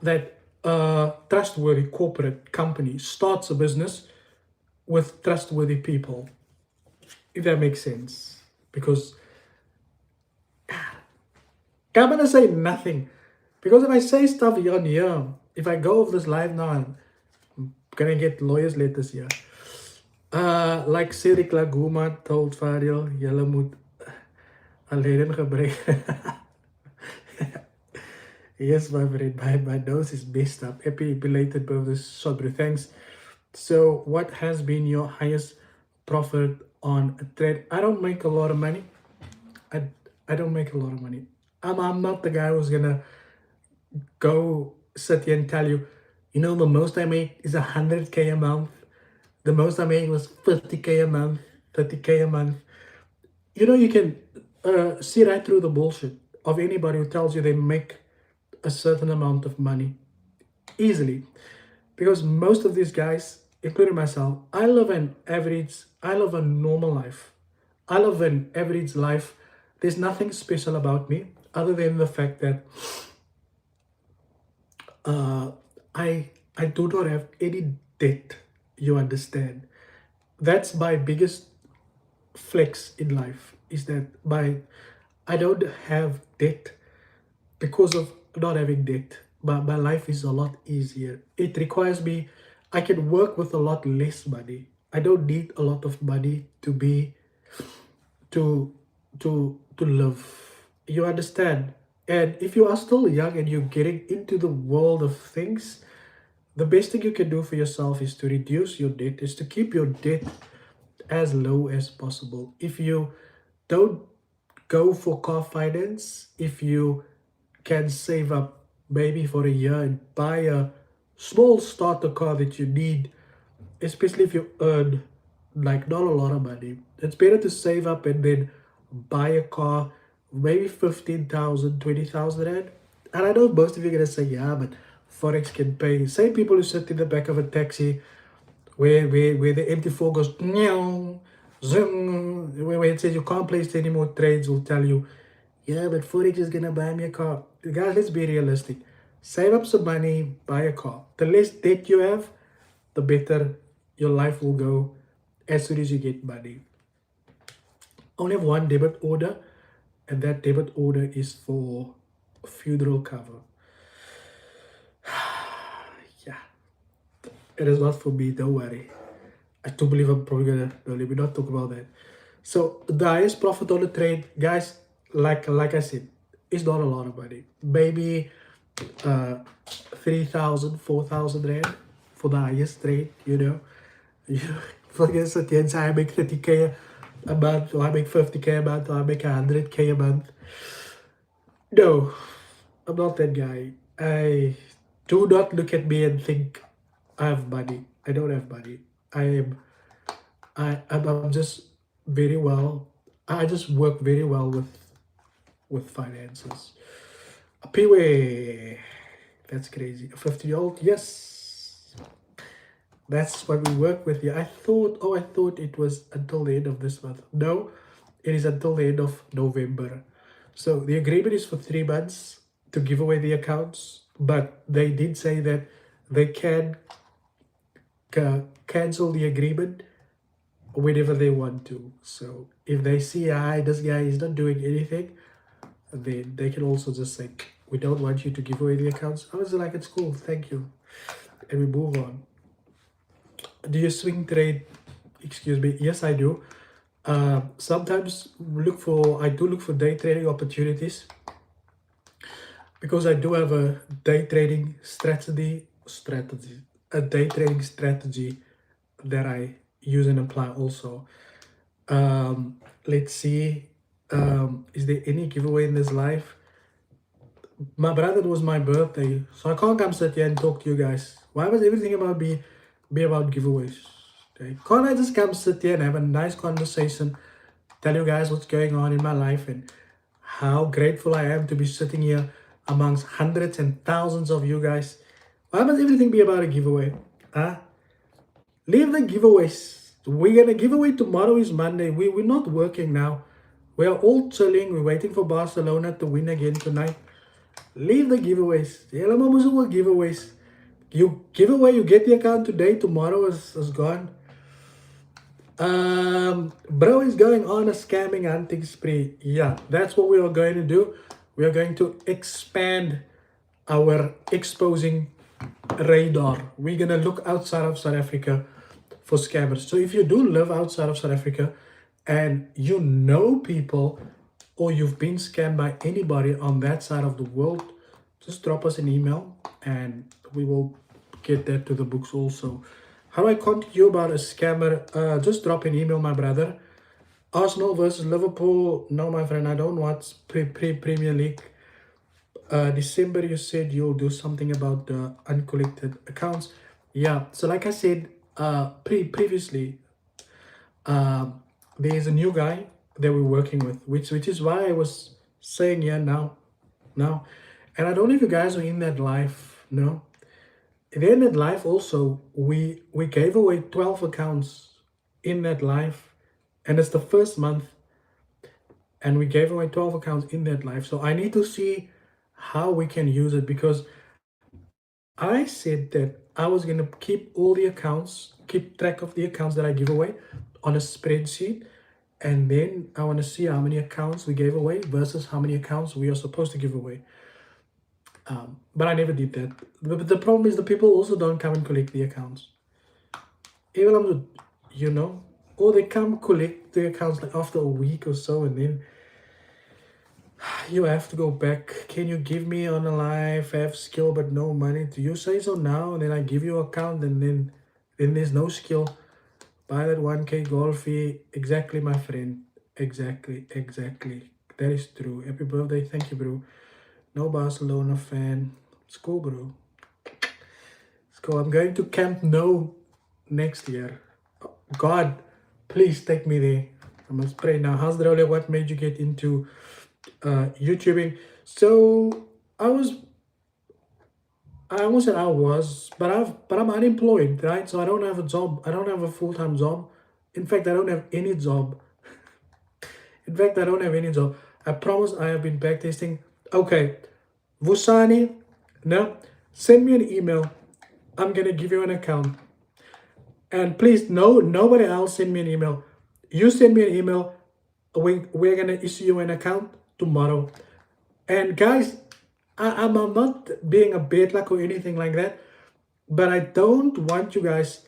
that a trustworthy corporate company starts a business with trustworthy people, if that makes sense. Because I'm gonna say nothing. Because if I say stuff here and here, if I go off this live now, I'm gonna get lawyers letters here. Like Cedric Laguma told Fariel, julle moet alleen gebruik. Yes, my friend, my nose is messed up. Happy belated birthday, Sodbro. Thanks. So, what has been your highest profit on a trade? I don't make a lot of money. I don't make a lot of money. I'm not the guy who's gonna go sit here and tell you, the most I make is 100K a month. The most I made was 50K a month, 30K a month. You can see right through the bullshit of anybody who tells you they make a certain amount of money easily. Because most of these guys, including myself, I live a normal life. I live an average life. There's nothing special about me other than the fact that I do not have any debt. You understand? That's my biggest flex in life, is that I don't have debt. Because of not having debt, but my life is a lot easier. It requires me, I can work with a lot less money. I don't need a lot of money to live. You understand? And if you are still young and you're getting into the world of things, the best thing you can do for yourself is to reduce your debt, is to keep your debt as low as possible. If you don't go for car finance, if you can save up maybe for a year and buy a small starter car that you need, especially if you earn like not a lot of money, it's better to save up and then buy a car, maybe 15,000, 20,000 rand. And I know most of you are gonna say, yeah, but Forex can pay. Same people who sit in the back of a taxi where the MT4 goes meow, zoom, where it says you can't place any more trades, will tell you, yeah, but Forex is gonna buy me a car. Guys, let's be realistic. Save up some money, buy a car. The less debt you have, the better your life will go as soon as you get money. I only have one debit order, and that debit order is for funeral cover. Yeah, it is not for me, don't worry. I do believe I'm probably gonna, no, let me not talk about that. So the highest profit on the trade, guys, like I said, it's not a lot of money. Maybe 3,000, 4,000 rand for the highest trade, For instance, I make 30K a month, or I make 50K a month, or I make 100K a month. No, I'm not that guy. Do not look at me and think I have money. I don't have money. I'm just very well. I just work very well with finances. A Peewee. That's crazy. A 50-year-old? Yes. That's what we work with. Yeah, I thought it was until the end of this month. No, it is until the end of November. So the agreement is for 3 months to give away the accounts, but they did say that they can cancel the agreement whenever they want to. So if they see, this guy is not doing anything, then they can also just say, we don't want you to give away the accounts. I was like, it's cool, thank you. And we move on. Do you swing trade? Excuse me. Yes, I do. Sometimes I do look for day trading opportunities because I do have a day trading a day trading strategy that I use and apply also. Let's see. Is there any giveaway in this life? My brother, it was my birthday, so I can't come sit here and talk to you guys. Why must everything about be about giveaways? Okay? Can't I just come sit here and have a nice conversation, tell you guys what's going on in my life and how grateful I am to be sitting here amongst hundreds and thousands of you guys? Why must everything be about a giveaway? Huh? Leave the giveaways. We're gonna give away tomorrow is Monday. We're not working now. We are all chilling. We're waiting for Barcelona to win again tonight. Leave the giveaways. Helemaal moes ook giveaways. You give away, you get the account today, tomorrow is gone. Bro is going on a scamming hunting spree. Yeah, that's what we are going to do. We are going to expand our exposing radar. We're gonna look outside of South Africa for scammers. So if you do live outside of South Africa and you know people or you've been scammed by anybody on that side of the world, just drop us an email and we will get that to the books also. How do I contact you about a scammer? Just drop an email, my brother. Arsenal versus Liverpool. No, my friend, I don't watch Premier League. December, you said you'll do something about the uncollected accounts. Yeah, so like I said previously, there's a new guy that we're working with, which is why I was saying now. And I don't know if you guys were in that live, no? In that live also, we gave away 12 accounts in that live, and it's the first month, and we gave away 12 accounts in that live. So I need to see how we can use it because I said that I was going to keep all the accounts, keep track of the accounts that I give away on a spreadsheet. And then I want to see how many accounts we gave away versus how many accounts we are supposed to give away. But I never did that. But the problem is the people also don't come and collect the accounts. Even, you know, or they come collect the accounts like after a week or so, and then you have to go back. Can you give me on a live? I have skill but no money. Do you say so now? And then I give you account, and then there's no skill. Buy that 1K goal fee. Exactly, my friend. Exactly. That is true. Happy birthday. Thank you, bro. No Barcelona fan. It's cool, bro. It's cool. I'm going to Camp Nou next year. God, please take me there. I must pray now. How's the what made you get into YouTubing? So I almost said I was, but I'm unemployed, right? So I don't have a job. I don't have a full-time job. In fact, I don't have any job. I promise I have been backtesting. Okay, Vusani, no, send me an email. I'm gonna give you an account. And please, nobody else send me an email. You send me an email. We're gonna issue you an account tomorrow. And guys, I'm not being a bad luck or anything like that, but I don't want you guys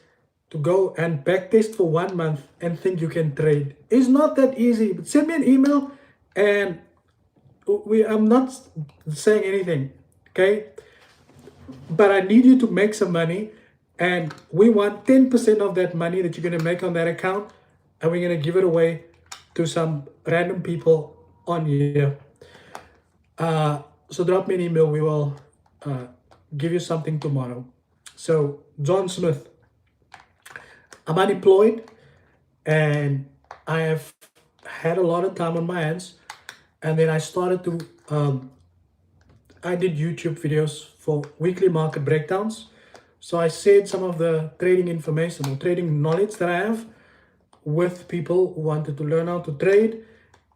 to go and backtest for 1 month and think you can trade. It's not that easy. But send me an email and I'm not saying anything, okay? But I need you to make some money, and we want 10% of that money that you're gonna make on that account, and we're gonna give it away to some random people on here. So drop me an email. We will give you something tomorrow. So John Smith, I'm unemployed and I have had a lot of time on my hands. And then I started to, I did YouTube videos for weekly market breakdowns. So I shared some of the trading information or trading knowledge that I have with people who wanted to learn how to trade.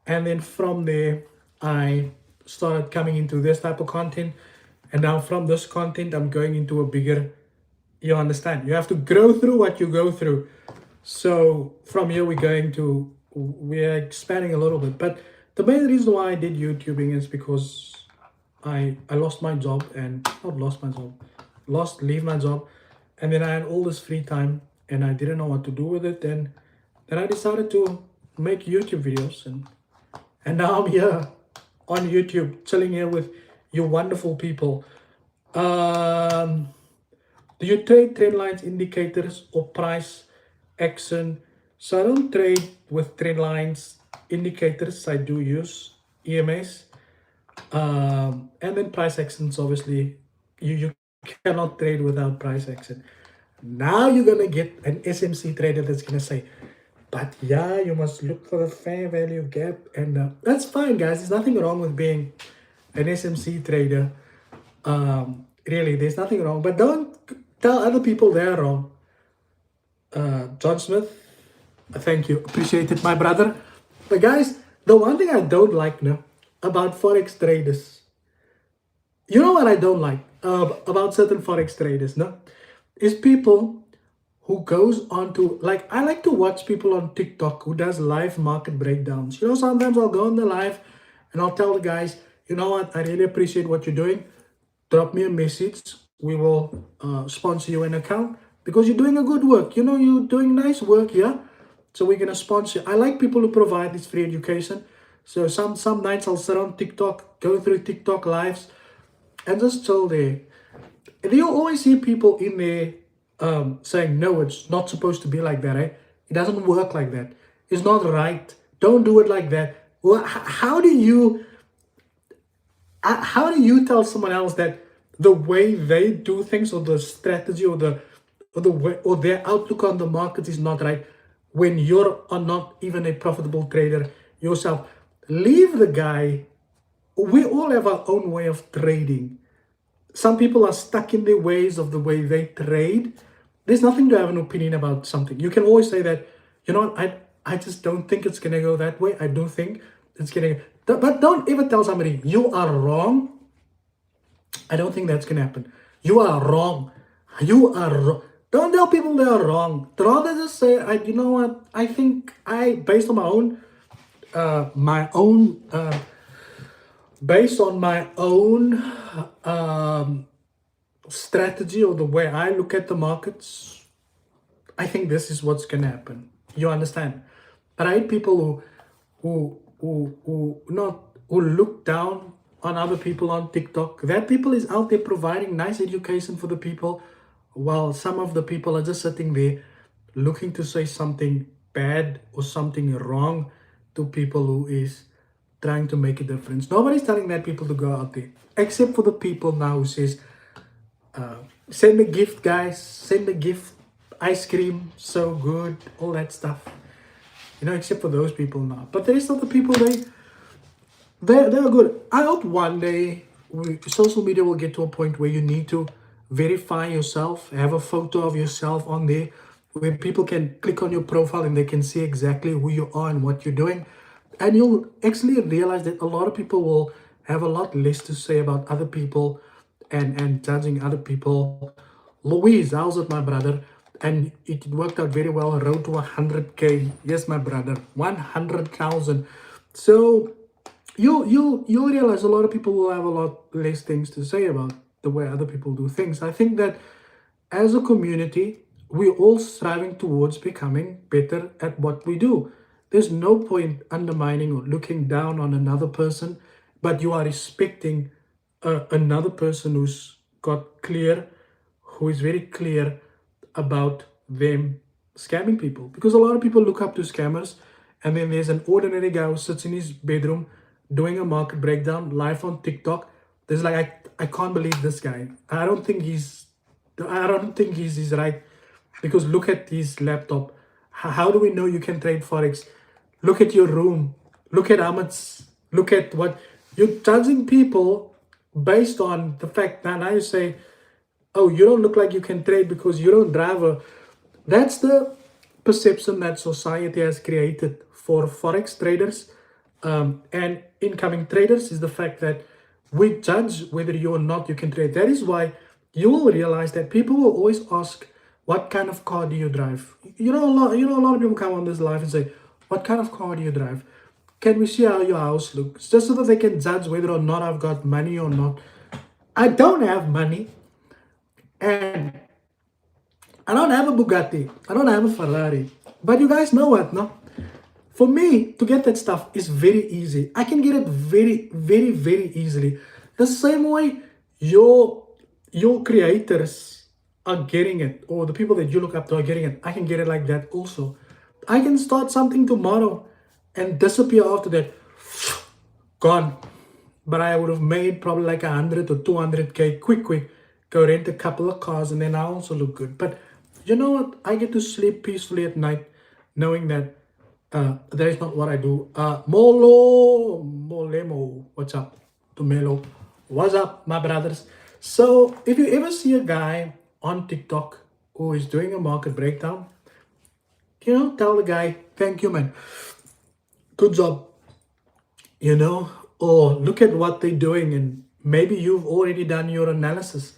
And then from there, I started coming into this type of content. And now from this content, I'm going into a bigger, you understand, you have to grow through what you go through. So from here, we're expanding a little bit. But the main reason why I did YouTubing is because I lost my job and not lost my job, leave my job, and then I had all this free time and I didn't know what to do with it. And then I decided to make YouTube videos, and now I'm here on YouTube, chilling here with you wonderful people. Um, do you trade trend lines, indicators, or price action? So I don't trade with trend lines, indicators. I do use EMAs. And then price actions, obviously, you cannot trade without price action. Now you're gonna get an SMC trader that's gonna say, but yeah, you must look for the fair value gap, and that's fine, guys. There's nothing wrong with being an SMC trader. Really, there's nothing wrong, but don't tell other people they're wrong. John Smith, thank you, appreciate it, my brother. But guys, the one thing I don't like now about forex traders, you know what I don't like about certain forex traders, no, is people who goes on to, like, I like to watch people on TikTok who does live market breakdowns. You know, sometimes I'll go on the live and I'll tell the guys, you know what, I really appreciate what you're doing. Drop me a message. We will sponsor you an account because you're doing a good work. You know, you're doing nice work here. So we're gonna sponsor. I like people who provide this free education. So some nights I'll sit on TikTok, go through TikTok lives, and just chill there. And you always see people in there saying, no, it's not supposed to be like that, eh? It doesn't work like that. It's not right. Don't do it like that. Well, how do you tell someone else that the way they do things or the strategy or the way or their outlook on the market is not right when you're not even a profitable trader yourself? Leave the guy. We all have our own way of trading. Some people are stuck in their ways of the way they trade. There's nothing to have an opinion about something. You can always say that, you know what, I just don't think it's gonna go that way. I don't think it's gonna, but don't ever tell somebody you are wrong. I don't think that's gonna happen. You are wrong. You are wrong. Don't tell people they are wrong. Rather just say, you know what, I think based on my own strategy or the way I look at the markets, I think this is what's gonna happen. You understand? But I hate people who look down on other people on TikTok. That people is out there providing nice education for the people, while some of the people are just sitting there looking to say something bad or something wrong to people who is trying to make a difference. Nobody's telling that people to go out there, except for the people now who says, send a gift, guys, send a gift, ice cream, so good, all that stuff. You know, except for those people now. But the rest of the people, they're good. I hope one day social media will get to a point where you need to verify yourself, have a photo of yourself on there, where people can click on your profile and they can see exactly who you are and what you're doing. And you'll actually realize that a lot of people will have a lot less to say about other people and judging other people. Louise, how's it, my brother? And it worked out very well. Road to 100K. Yes, my brother. 100,000. So you realize a lot of people will have a lot less things to say about the way other people do things. I think that as a community, we're all striving towards becoming better at what we do. There's no point undermining or looking down on another person, but you are respecting another person who is very clear about them scamming people. Because a lot of people look up to scammers, and then there's an ordinary guy who sits in his bedroom doing a market breakdown live on TikTok. There's like, I can't believe this guy. I don't think he's his right Because look at this laptop. How do we know you can trade forex? Look at your room. Look at how much. Look at what you're judging people based on the fact that now you say, "Oh, you don't look like you can trade because you don't drive a." That's the perception that society has created for forex traders and incoming traders is the fact that we judge whether you or not you can trade. That is why you will realize that people will always ask, "What kind of car do you drive?" A lot of people come on this live and say, "What kind of car do you drive? Can we see how your house looks?" Just so that they can judge whether or not I've got money or not. I don't have money, and I don't have a Bugatti. I don't have a Ferrari. But you guys know what, no? For me to get that stuff is very easy. I can get it very, very, very easily. The same way your creators are getting it, or the people that you look up to are getting it. I can get it like that also. I can start something tomorrow and disappear after that. Gone. But I would have made probably like 100 or 200K quick. Go rent a couple of cars and then I also look good. But you know what? I get to sleep peacefully at night knowing that that is not what I do. Molemo, what's up? Tumelo, what's up, my brothers? So if you ever see a guy on TikTok who is doing a market breakdown, tell the guy, "Thank you, man. Good job." Or look at what they're doing, and maybe you've already done your analysis.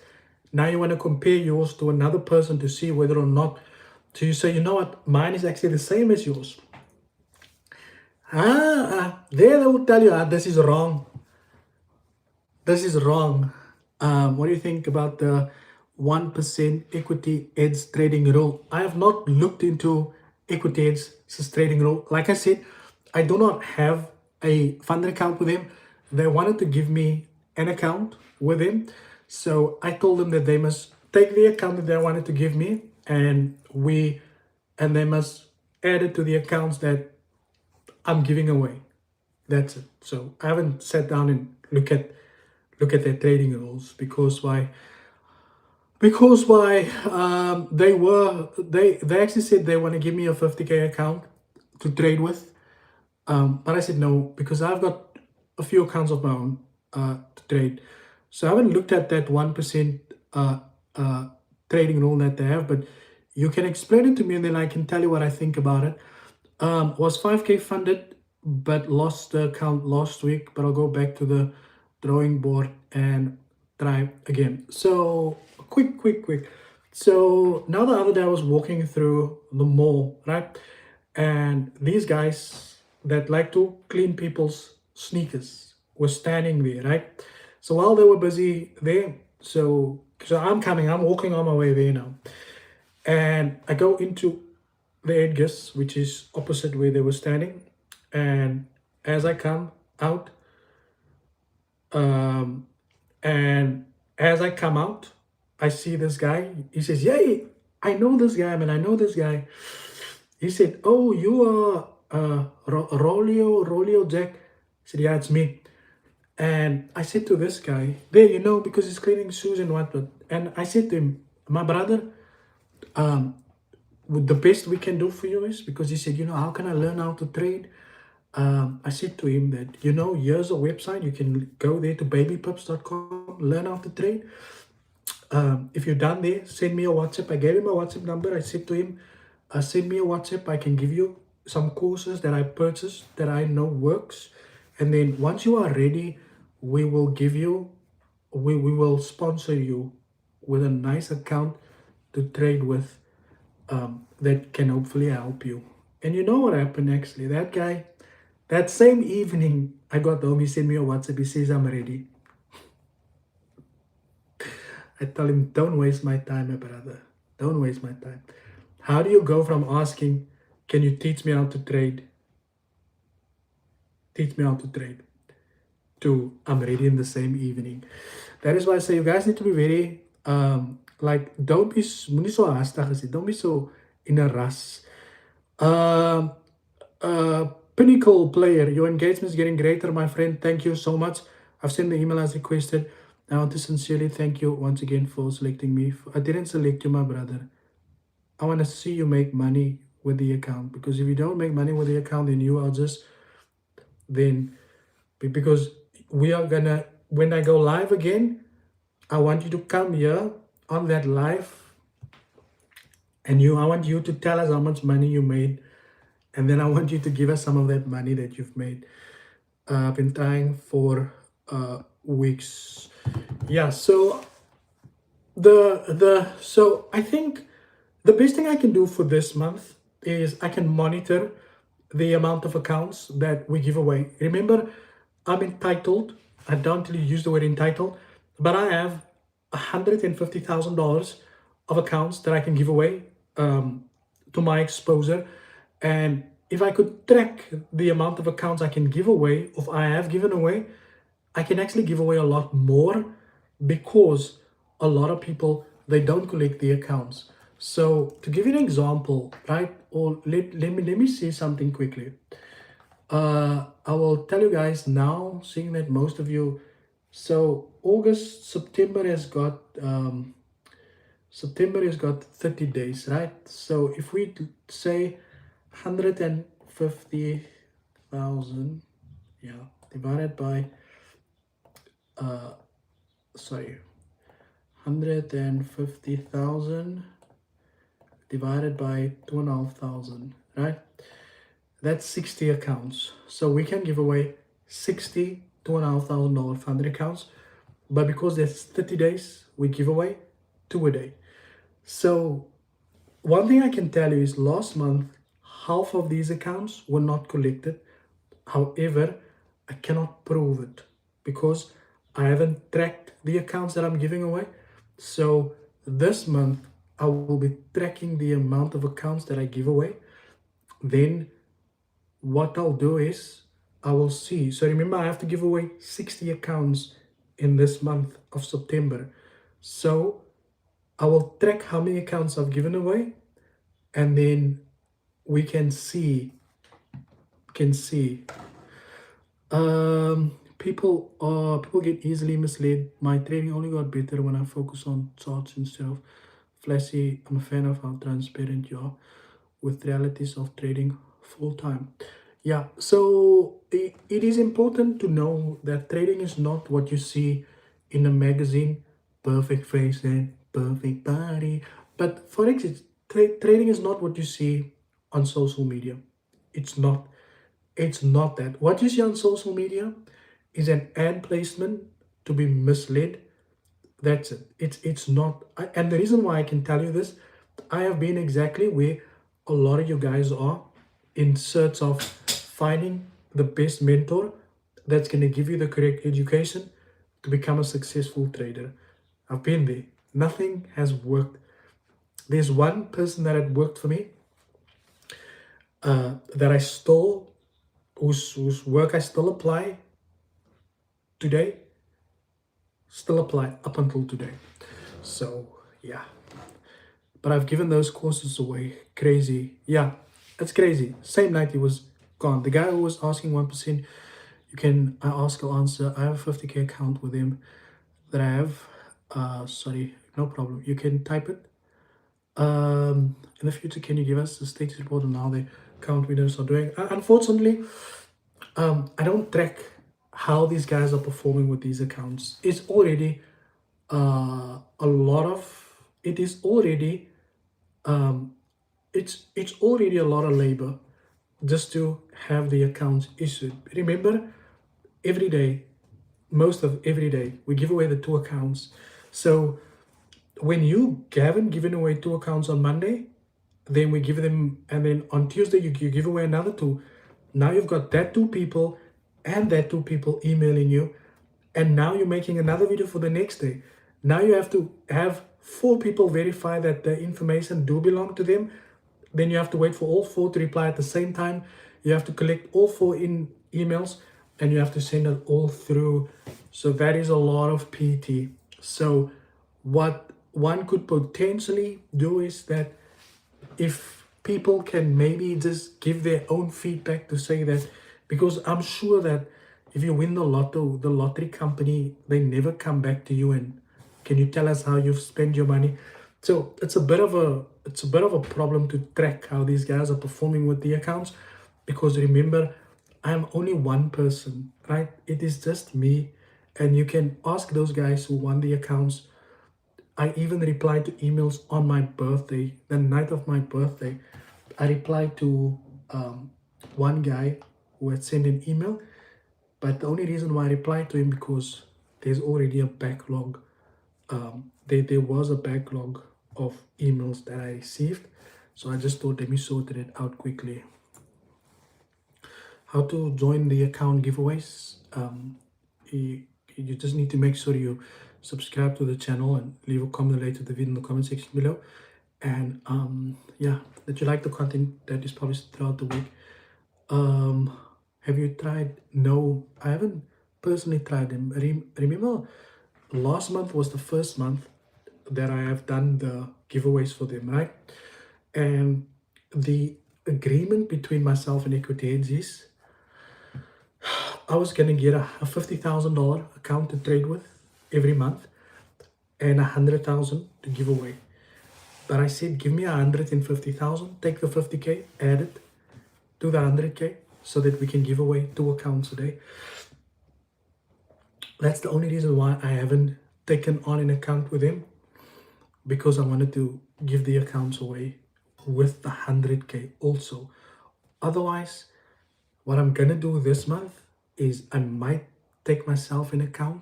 Now you want to compare yours to another person to see whether or not. So you say, "You know what? Mine is actually the same as yours." There they will tell you, "This is wrong. This is wrong." What do you think about the 1% equity edge trading rule? I have not looked into equity edge trading rule. Like I said, I do not have a fund account with them. They wanted to give me an account with them. So I told them that they must take the account that they wanted to give me and they must add it to the accounts that I'm giving away. That's it. So I haven't sat down and look at their trading rules because why? They actually said they want to give me a 50K account to trade with, but I said no because I've got a few accounts of my own to trade. So I haven't looked at that 1% trading rule that they have, but you can explain it to me and then I can tell you what I think about it. Was 5K funded, but lost the account last week, but I'll go back to the drawing board and try again. So quick. So now the other day I was walking through the mall, right? And these guys that like to clean people's sneakers were standing there, right? So while they were busy there, so I'm walking on my way there now. And I go into the Edgar's, which is opposite where they were standing. And as I come out, and as I come out, I see this guy. He says, "Yay, I know this guy, man. I know this guy." He said, "Oh, you are Rolio Jack." I said, "Yeah, it's me." And I said to this guy, there, because he's cleaning shoes and whatnot. And I said to him, "My brother, the best we can do for you is," because he said, "How can I learn how to trade?" I said to him that, here's a website. You can go there to babypips.com, learn how to trade. If you're done there, send me a WhatsApp. I gave him a WhatsApp number. I said to him, send me a WhatsApp. I can give you some courses that I purchased that I know works. And then once you are ready, we will we will sponsor you with a nice account to trade with that can hopefully help you." And you know what happened actually? That guy, that same evening, I got home, he sent me a WhatsApp. He says, "I'm ready." I tell him, "Don't waste my time, my brother. Don't waste my time." How do you go from asking, "Can you teach me how to trade? Teach me how to trade," to "I'm ready" in the same evening? That is why I say you guys need to be very, don't be so hastig. Don't be so in a rush. Pinnacle player, your engagement is getting greater, my friend. Thank you so much. I've sent the email as requested. I want to sincerely thank you once again for selecting me. I didn't select you, my brother. I want to see you make money with the account, because if you don't make money with the account, then you are just then because we are gonna, when I go live again, I want you to come here on that live, and I want you to tell us how much money you made, and then I want you to give us some of that money that you've made. I've been trying for weeks. Yeah, so so I think the best thing I can do for this month is I can monitor the amount of accounts that we give away. Remember, I'm entitled. I don't really use the word entitled, but I have $150,000 of accounts that I can give away to my exposure. And if I could track the amount of accounts I can give away, or I have given away, I can actually give away a lot more, because a lot of people, they don't collect the accounts. So to give you an example, right? Or let me say something quickly. I will tell you guys now, seeing that most of you, so September has got 30 days, right? So if we say 150,000, yeah, divided by 150,000 divided by 2,500, right? That's 60 accounts. So we can give away 60 $2,500 funded accounts, but because there's 30 days, we give away 2 a day. So one thing I can tell you is last month, half of these accounts were not collected. However, I cannot prove it because I haven't tracked the accounts that I'm giving away. So this month, I will be tracking the amount of accounts that I give away. Then what I'll do is I will see. So remember, I have to give away 60 accounts in this month of September. So I will track how many accounts I've given away, and then we can see. People get easily misled. My trading only got better when I focus on charts instead of flashy. I'm a fan of how transparent you are with realities of trading full time. Yeah, so it is important to know that trading is not what you see in a magazine, perfect face and perfect body. But forex is trading is not what you see on social media. It's not. It's not that. What you see on social media is an ad placement to be misled. That's it. It's not. And the reason why I can tell you this, I have been exactly where a lot of you guys are, in search of finding the best mentor that's going to give you the correct education to become a successful trader. I've been there. Nothing has worked. There's one person that had worked for me that I stole, whose work I still apply today, still apply up until today. So yeah, but I've given those courses away. Crazy. Yeah, it's crazy. Same night he was gone. The guy who was asking 1%, I ask, I'll answer. I have a 50K account with him that I have. Sorry, no problem. You can type it. In the future, can you give us the status report on how the account winners are doing? Unfortunately, I don't track how these guys are performing with these accounts. It's already it's already a lot of labor just to have the accounts issued. Remember, every day, most of every day, we give away the 2 accounts. So when you haven't given away 2 accounts on Monday, then we give them, and then on Tuesday you give away another 2. Now you've got that 2 people and that 2 people emailing you, and now you're making another video for the next day. Now you have to have 4 people verify that the information do belong to them. Then you have to wait for all 4 to reply at the same time. You have to collect all 4 emails, and you have to send it all through. So that is a lot of PT. So what one could potentially do is that if people can maybe just give their own feedback to say that, because I'm sure that if you win the lotto, the lottery company, they never come back to you and can you tell us how you've spent your money? So it's a bit of it's a bit of a problem to track how these guys are performing with the accounts, because remember, I'm only one person, right? It is just me, and you can ask those guys who won the accounts. I even replied to emails on my birthday, the night of my birthday. I replied to one guy who had sent an email, but the only reason why I replied to him, because there's already a backlog. There was a backlog of emails that I received, so I just thought, let me sort it out quickly. How to join the account giveaways? You just need to make sure you subscribe to the channel and leave a comment related to the video in the comment section below. And yeah, that you like the content that is published throughout the week. Have you tried? No, I haven't personally tried them. Remember, last month was the first month that I have done the giveaways for them, right? And the agreement between myself and Equity Edge is I was gonna get a $50,000 account to trade with every month and 100,000 to give away. But I said, give me 150,000, take the 50K, add it to the 100K so that we can give away 2 accounts a day. That's the only reason why I haven't taken on an account with him, because I wanted to give the accounts away with the 100K also. Otherwise, what I'm gonna do this month is I might take myself an account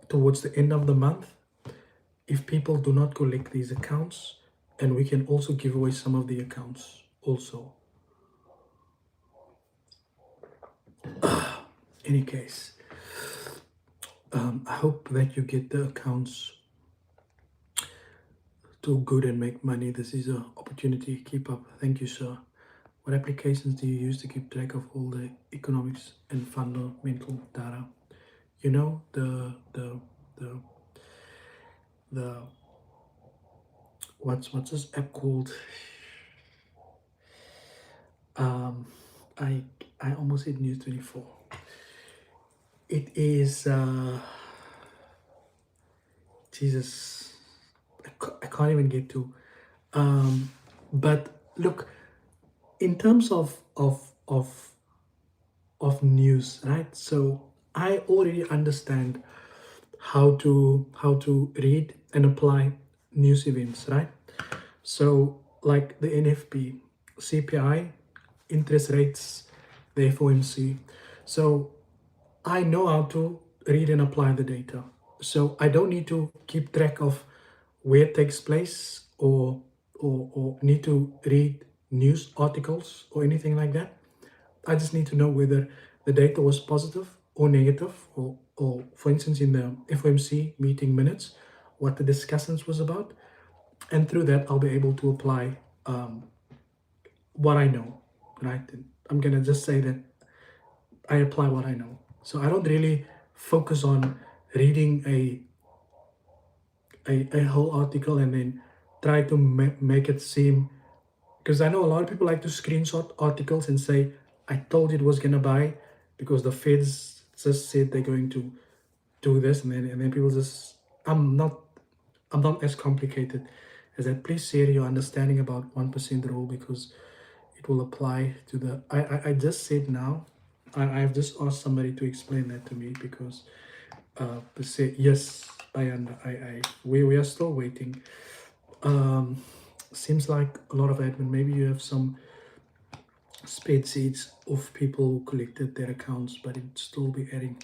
towards the end of the month if people do not collect these accounts, and we can also give away some of the accounts also. Any case, I hope that you get the accounts do good and make money. This is an opportunity. Keep up. Thank you, sir. What applications do you use to keep track of all the economics and fundamental data? You know, the what's this app called? I almost said News 24. It is Jesus. I can't even get to. But look, in terms of news, right? So I already understand how to read and apply news events, right? So like the NFP, CPI, interest rates, the FOMC. So I know how to read and apply the data. So I don't need to keep track of where it takes place, or need to read news articles or anything like that. I just need to know whether the data was positive or negative, or for instance, in the FOMC meeting minutes, what the discussions was about. And through that, I'll be able to apply what I know, right? And I'm going to just say that I apply what I know. So I don't really focus on reading a whole article and then try to make it seem, because I know a lot of people like to screenshot articles and say, I told you it was going to buy because the Feds just said they're going to do this, and then people just, I'm not as complicated as that. Please share your understanding about 1% rule, because it will apply to the, I just said now, I've just asked somebody to explain that to me, because to say yes, we are still waiting. Seems like a lot of admin. Maybe you have some spreadsheets of people who collected their accounts, but it'd still be adding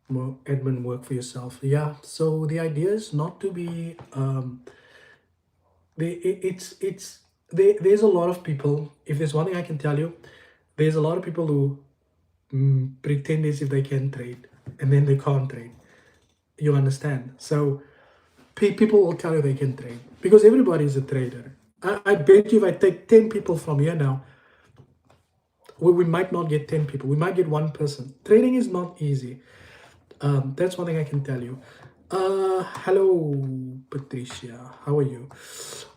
more admin work for yourself. Yeah, so the idea is not to be there's a lot of people. If there's one thing I can tell you, there's a lot of people who pretend as if they can trade, and then they can't trade. You understand? So people will tell you they can trade because everybody is a trader. I bet you if I take 10 people from here now, we might not get 10 people. We might get one person. Trading is not easy. That's one thing I can tell you. Hello, Patricia. How are you?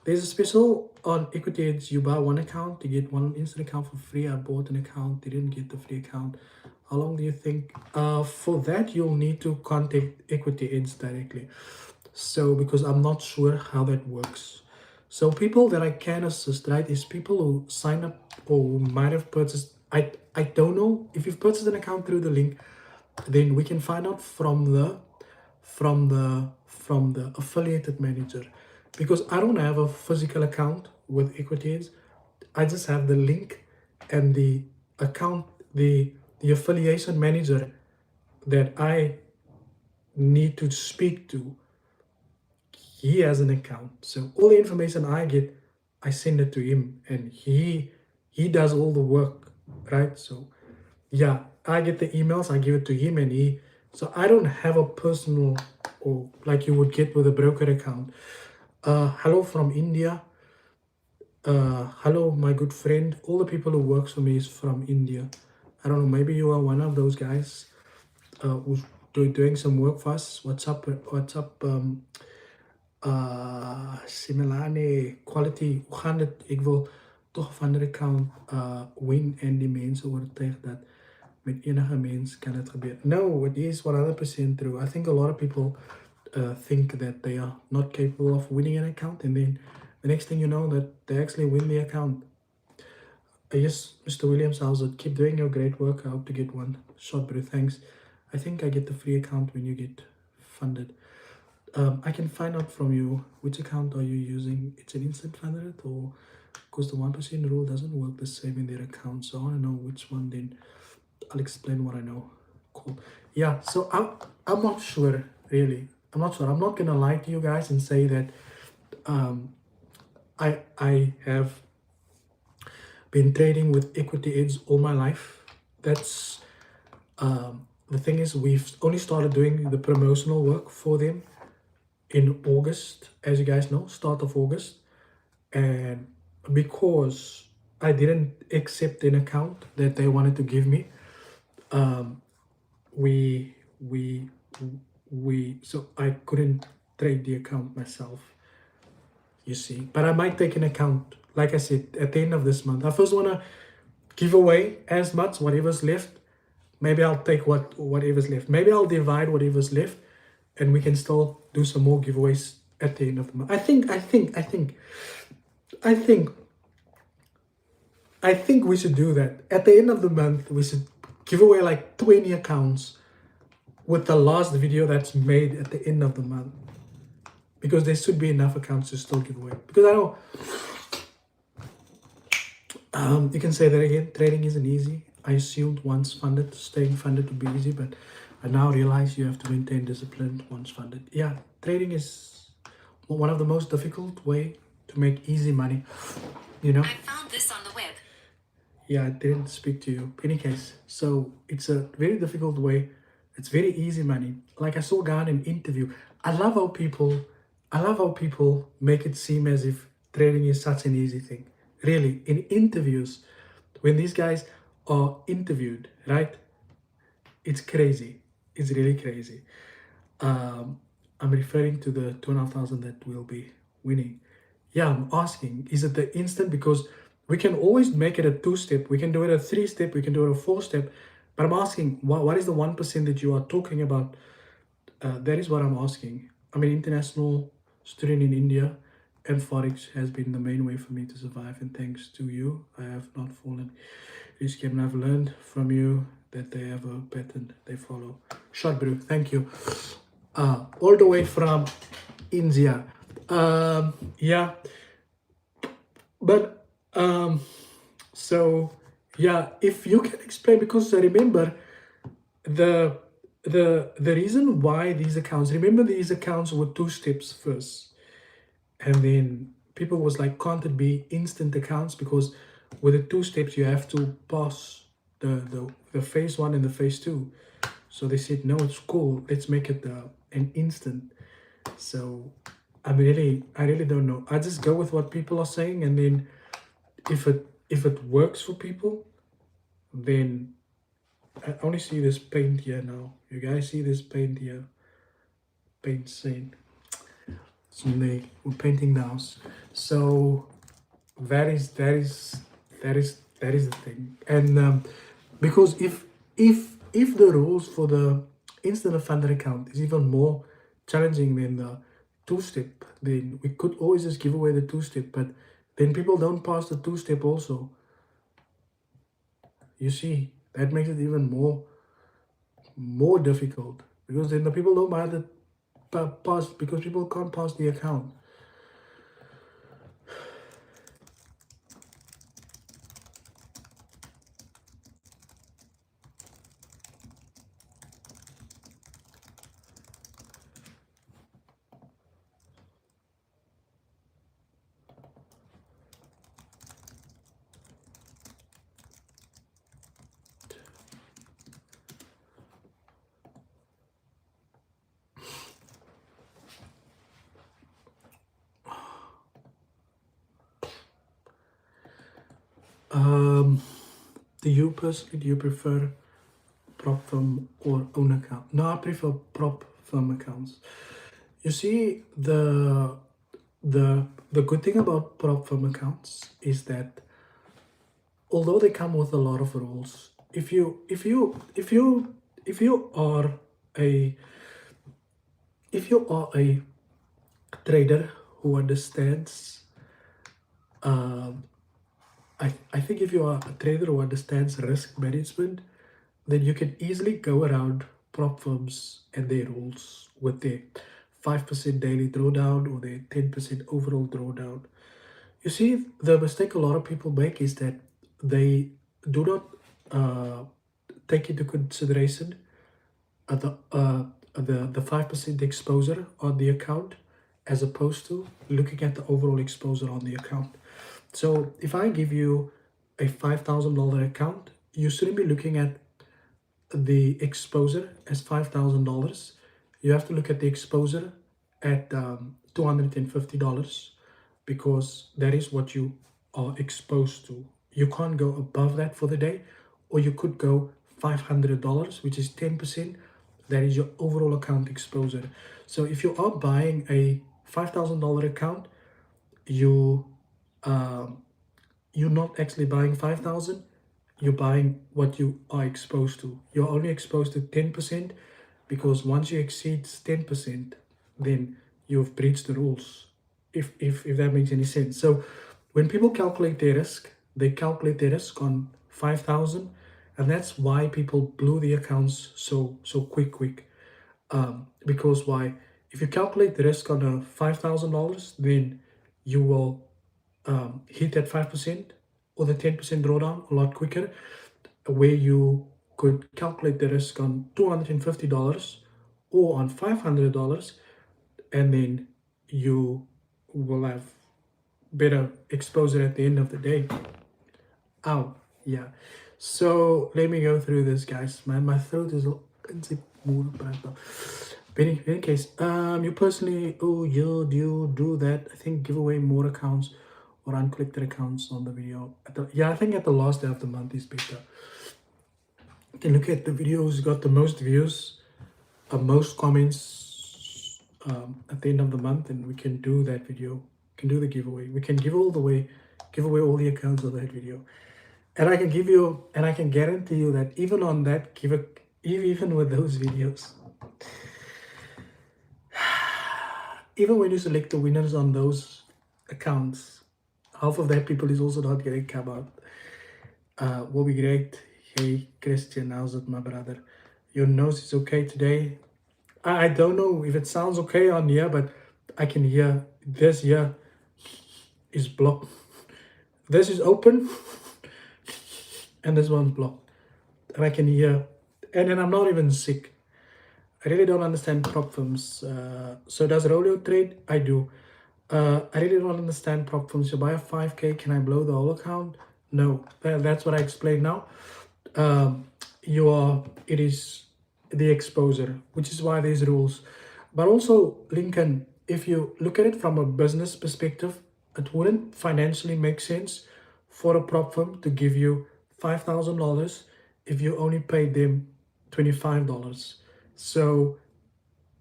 There's a special on Equity Edge. You buy one account to get one instant account for free. I bought an account. Didn't get the free account. How long do you think? For that, you'll need to contact Equity Edge directly. So, because I'm not sure how that works. So people that I can assist, right, is people who sign up or who might have purchased. I don't know if you've purchased an account through the link, then we can find out from the affiliated manager, because I don't have a physical account with EquityEdge. I just have the link and the account, the affiliation manager that I need to speak to. He has an account, so all the information I get, I send it to him, and he does all the work, right? So yeah, I get the emails, I give it to him, and he. So I don't have a personal, or like you would get with a broker account. Hello from India. Hello, my good friend. All the people who works for me is from India. I don't know, maybe you are one of those guys who's doing some work for us. What's up? What's up? Similane quality. Hoe gaan dit? Ik wil toch van de account win en die mensen overtuig dat met enige mens kan het gebeuren. No, it is 100% true. I think a lot of people think that they are not capable of winning an account, and then the next thing you know, that they actually win the account. Yes, Mr. Williams, how's it? Keep doing your great work. I hope to get one. Short, bro. Thanks. I think I get the free account when you get funded. I can find out from you which account are you using. It's an instant funded, or because the 1% rule doesn't work the same in their account. So I want to know which one, then I'll explain what I know. Cool. Yeah, so I'm not sure, really. I'm not sure. I'm not gonna lie to you guys and say that I have been trading with EquityEdge all my life. That's the thing is, we've only started doing the promotional work for them in August, as you guys know, start of August. And because I didn't accept an account that they wanted to give me, so I couldn't trade the account myself, you see. But I might take an account, like I said, at the end of this month. I first want to give away as much, whatever's left. Maybe I'll take whatever's left. Maybe I'll divide whatever's left, and we can still do some more giveaways at the end of the month. I think we should do that. At the end of the month, we should give away like 20 accounts with the last video that's made at the end of the month. Because there should be enough accounts to still give away. Because I know, you can say that again, trading isn't easy. I assumed once funded, staying funded would be easy, but I now realize you have to maintain discipline once funded. Yeah, trading is one of the most difficult way to make easy money, you know. I found this on the web. Yeah, I didn't speak to you. In any case, so it's a very difficult way. It's very easy money. Like I saw a guy in an interview. I love how people make it seem as if trading is such an easy thing. Really, in interviews, when these guys are interviewed, right? It's crazy. It's really crazy. I'm referring to the 2,500 that we'll be winning. Yeah, I'm asking, is it the instant? Because we can always make it a 2-step. We can do it a 3-step. We can do it a 4-step. But I'm asking, what is the 1% that you are talking about? That is what I'm asking. I'm an international student in India, and Forex has been the main way for me to survive. And thanks to you, I have not fallen. And I've learned from you that they have a pattern they follow. Short, bro. Thank you. All the way from India. Yeah. But so yeah, if you can explain, because I remember the reason why these accounts, remember these accounts were 2 steps first, and then people was like, can't it be instant accounts? Because with the 2 steps you have to pass the phase 1 and the phase 2. So they said, no, it's cool, let's make it an instant. So I really don't know. I just go with what people are saying, and then if it works for people, then I only see this paint here now. You guys see this paint here? Paint scene. So we're painting the house. So that is the thing. And because if the rules for the instant funded account is even more challenging than the two-step, then we could always just give away the two-step, but then people don't pass the two-step also. You see, that makes it even more difficult, because then the people don't buy the pass, because people can't pass the account. Do you prefer prop firm or own account? No, I prefer prop firm accounts. You see, the good thing about prop firm accounts is that although they come with a lot of rules, if you are a trader who understands, I think if you are a trader who understands risk management, then you can easily go around prop firms and their rules with their 5% daily drawdown or their 10% overall drawdown. You see, the mistake a lot of people make is that they do not take into consideration the 5% exposure on the account, as opposed to looking at the overall exposure on the account. So if I give you a $5,000 account, you shouldn't be looking at the exposure as $5,000. You have to look at the exposure at $250, because that is what you are exposed to. You can't go above that for the day, or you could go $500, which is 10%. That is your overall account exposure. So if you are buying a $5,000 account, you you're not actually buying 5,000. You're buying what you are exposed to. You're only exposed to 10%, because once you exceed 10%, then you've breached the rules. If that makes any sense. So when people calculate their risk, they calculate their risk on 5,000, and that's why people blew the accounts so quick. Because why? If you calculate the risk on a $5,000, then you will hit that 5% or the 10% drawdown a lot quicker, where you could calculate the risk on $250 or on $500, and then you will have better exposure at the end of the day. Oh, yeah. So let me go through this, guys. My throat is but in any case, you personally, you do that. I think give away more accounts or uncollected accounts on the video. Yeah, I think at the last day of the month is better. You can look at the video who's got the most views, most comments at the end of the month, and we can do that video. We can do the giveaway. We can give away all the accounts of that video. And I can guarantee you that even on that even with those videos, even when you select the winners on those accounts, half of that people is also not going to come out. Will be great. Hey Christian, how's it, my brother? Your nose is okay today? I don't know if it sounds okay on here, but I can hear this here is blocked. This is open and this one's blocked. And I can hear, and then I'm not even sick. I really don't understand prop firms. So does Rolio trade? I do. I really don't understand prop firms. You buy a 5K, can I blow the whole account? No, that's what I explained now. It is the exposure, which is why there's rules. But also, Lincoln, if you look at it from a business perspective, it wouldn't financially make sense for a prop firm to give you $5,000 if you only paid them $25. So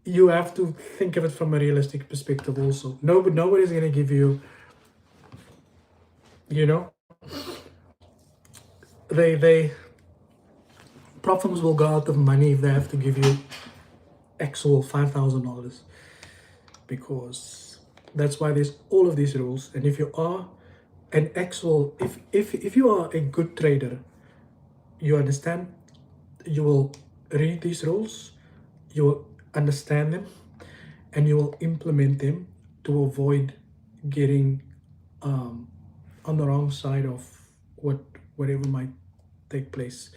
you have to think of it from a realistic perspective also. Nobody's going to give you, they prop firms will go out of money if they have to give you actual $5,000. because that's why there's all of these rules. And if you are an actual, if you are a good trader, you understand, you will read these rules, you will understand them, and you will implement them to avoid getting on the wrong side of whatever might take place.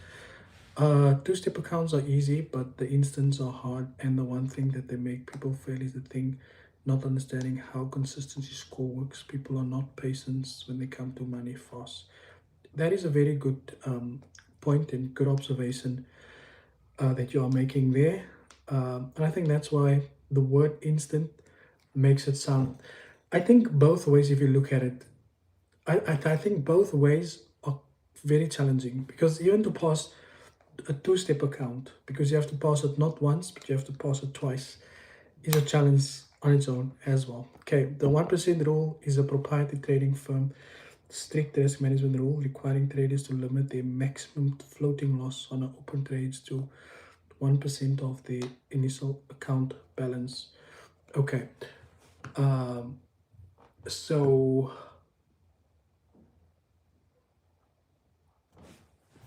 Two-step accounts are easy, but the instants are hard. And the one thing that they make people fail is the thing, not understanding how consistency score works. People are not patient when they come to money fast. That is a very good point and good observation that you are making there. And I think that's why the word instant makes it sound. I think both ways, if you look at it, I think both ways are very challenging, because even to pass a two-step account, because you have to pass it not once, but you have to pass it twice, is a challenge on its own as well. Okay, the 1% rule is a proprietary trading firm strict risk management rule requiring traders to limit their maximum floating loss on open trades to 1% of the initial account balance. Okay, so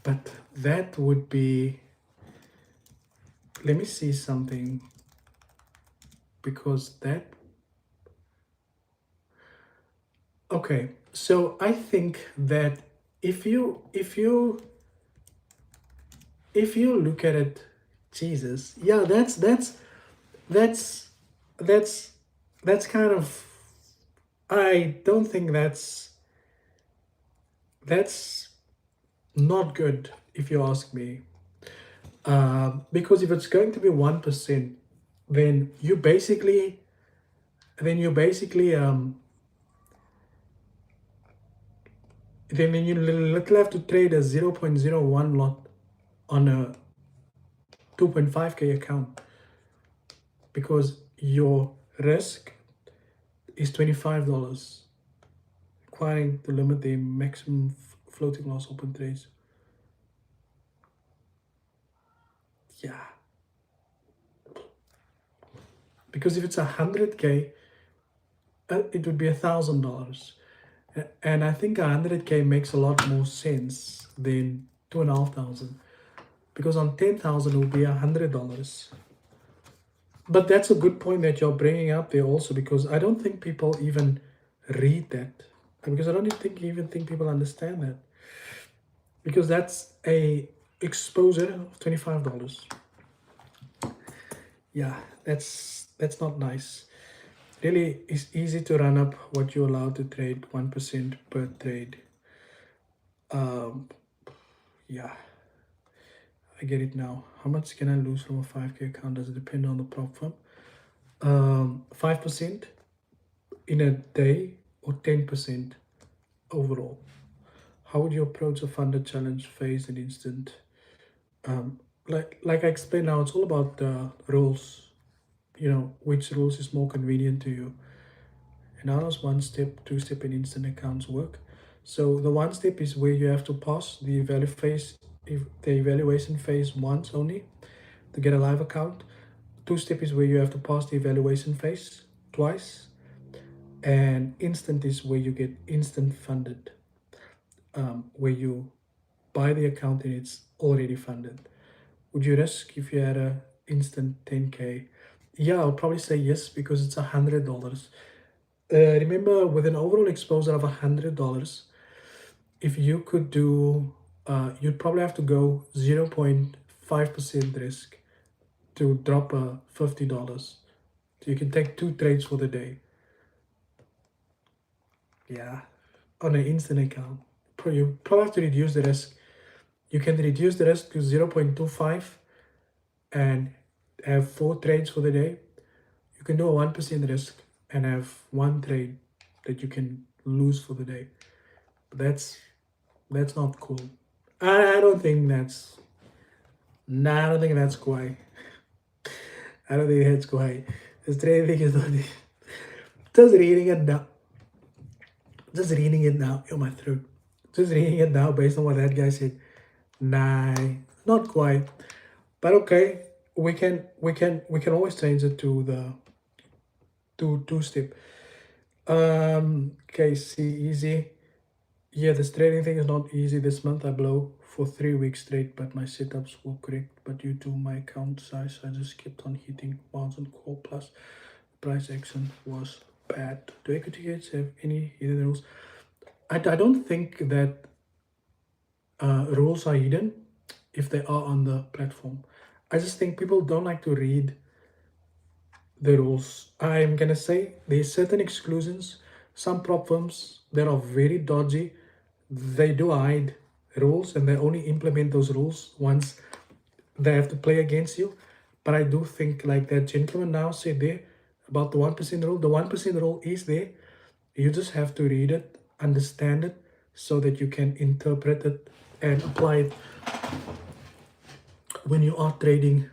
but that would be, let me see something, because that, okay, so I think that if you look at it, Jesus, yeah, that's that's kind of, I don't think that's not good, if you ask me. Because if it's going to be 1%, then you basically then you basically then you little have to trade a 0.01 lot on a 2.5k account, because your risk is $25, requiring to limit the maximum floating loss open trades. Yeah, because if it's 100k, it would be $1,000, and I think 100k makes a lot more sense than 2,500, because on 10,000 it would be $100. But that's a good point that you're bringing up there also, because I don't think people even read that, because I don't even think people understand that, because that's a exposure of $25. Yeah, that's not nice. Really, it's easy to run up what you're allowed to trade, 1% per trade. Yeah, I get it now. How much can I lose from a 5k account? Does it depend on the prop firm? 5% in a day or 10% overall? How would you approach a funded challenge phase and instant? Like I explained now, it's all about the rules. You know, which rules is more convenient to you. And how does 1-step, 2-step, and instant accounts work? So the 1-step is where you have to pass the evaluation phase once only to get a live account. 2-step is where you have to pass the evaluation phase twice, and instant is where you get instant funded, where you buy the account and it's already funded. Would you risk if you had a instant 10k? Yeah, I'll probably say yes, because it's $100. Remember, with an overall exposure of $100, if you could do, you'd probably have to go 0.5% risk to drop a $50. So you can take 2 trades for the day. Yeah, on an instant account. You probably have to reduce the risk. You can reduce the risk to 0.25 and have 4 trades for the day. You can do a 1% risk and have 1 trade that you can lose for the day. But that's not cool. I don't think that's, I don't think that's quite. I don't think that's quite. This trading thing is not. Just reading it now. Just reading it now. Oh, my throat. Just reading it now based on what that guy said. Nah, not quite. But okay, we can always change it to two-step. KC easy. Yeah, this trading thing is not easy. This month I blow for 3 weeks straight, but my setups were correct. But due to my account size, I just kept on hitting bounce and call, plus price action was bad. Do equity gates have any hidden rules? I don't think that rules are hidden if they are on the platform. I just think people don't like to read the rules. I'm gonna say there's certain exclusions. Some prop firms that are very dodgy, they do hide rules and they only implement those rules once they have to play against you. But I do think, like that gentleman now said there about the 1% rule, the 1% rule is there. You just have to read it, understand it, so that you can interpret it and apply it when you are trading,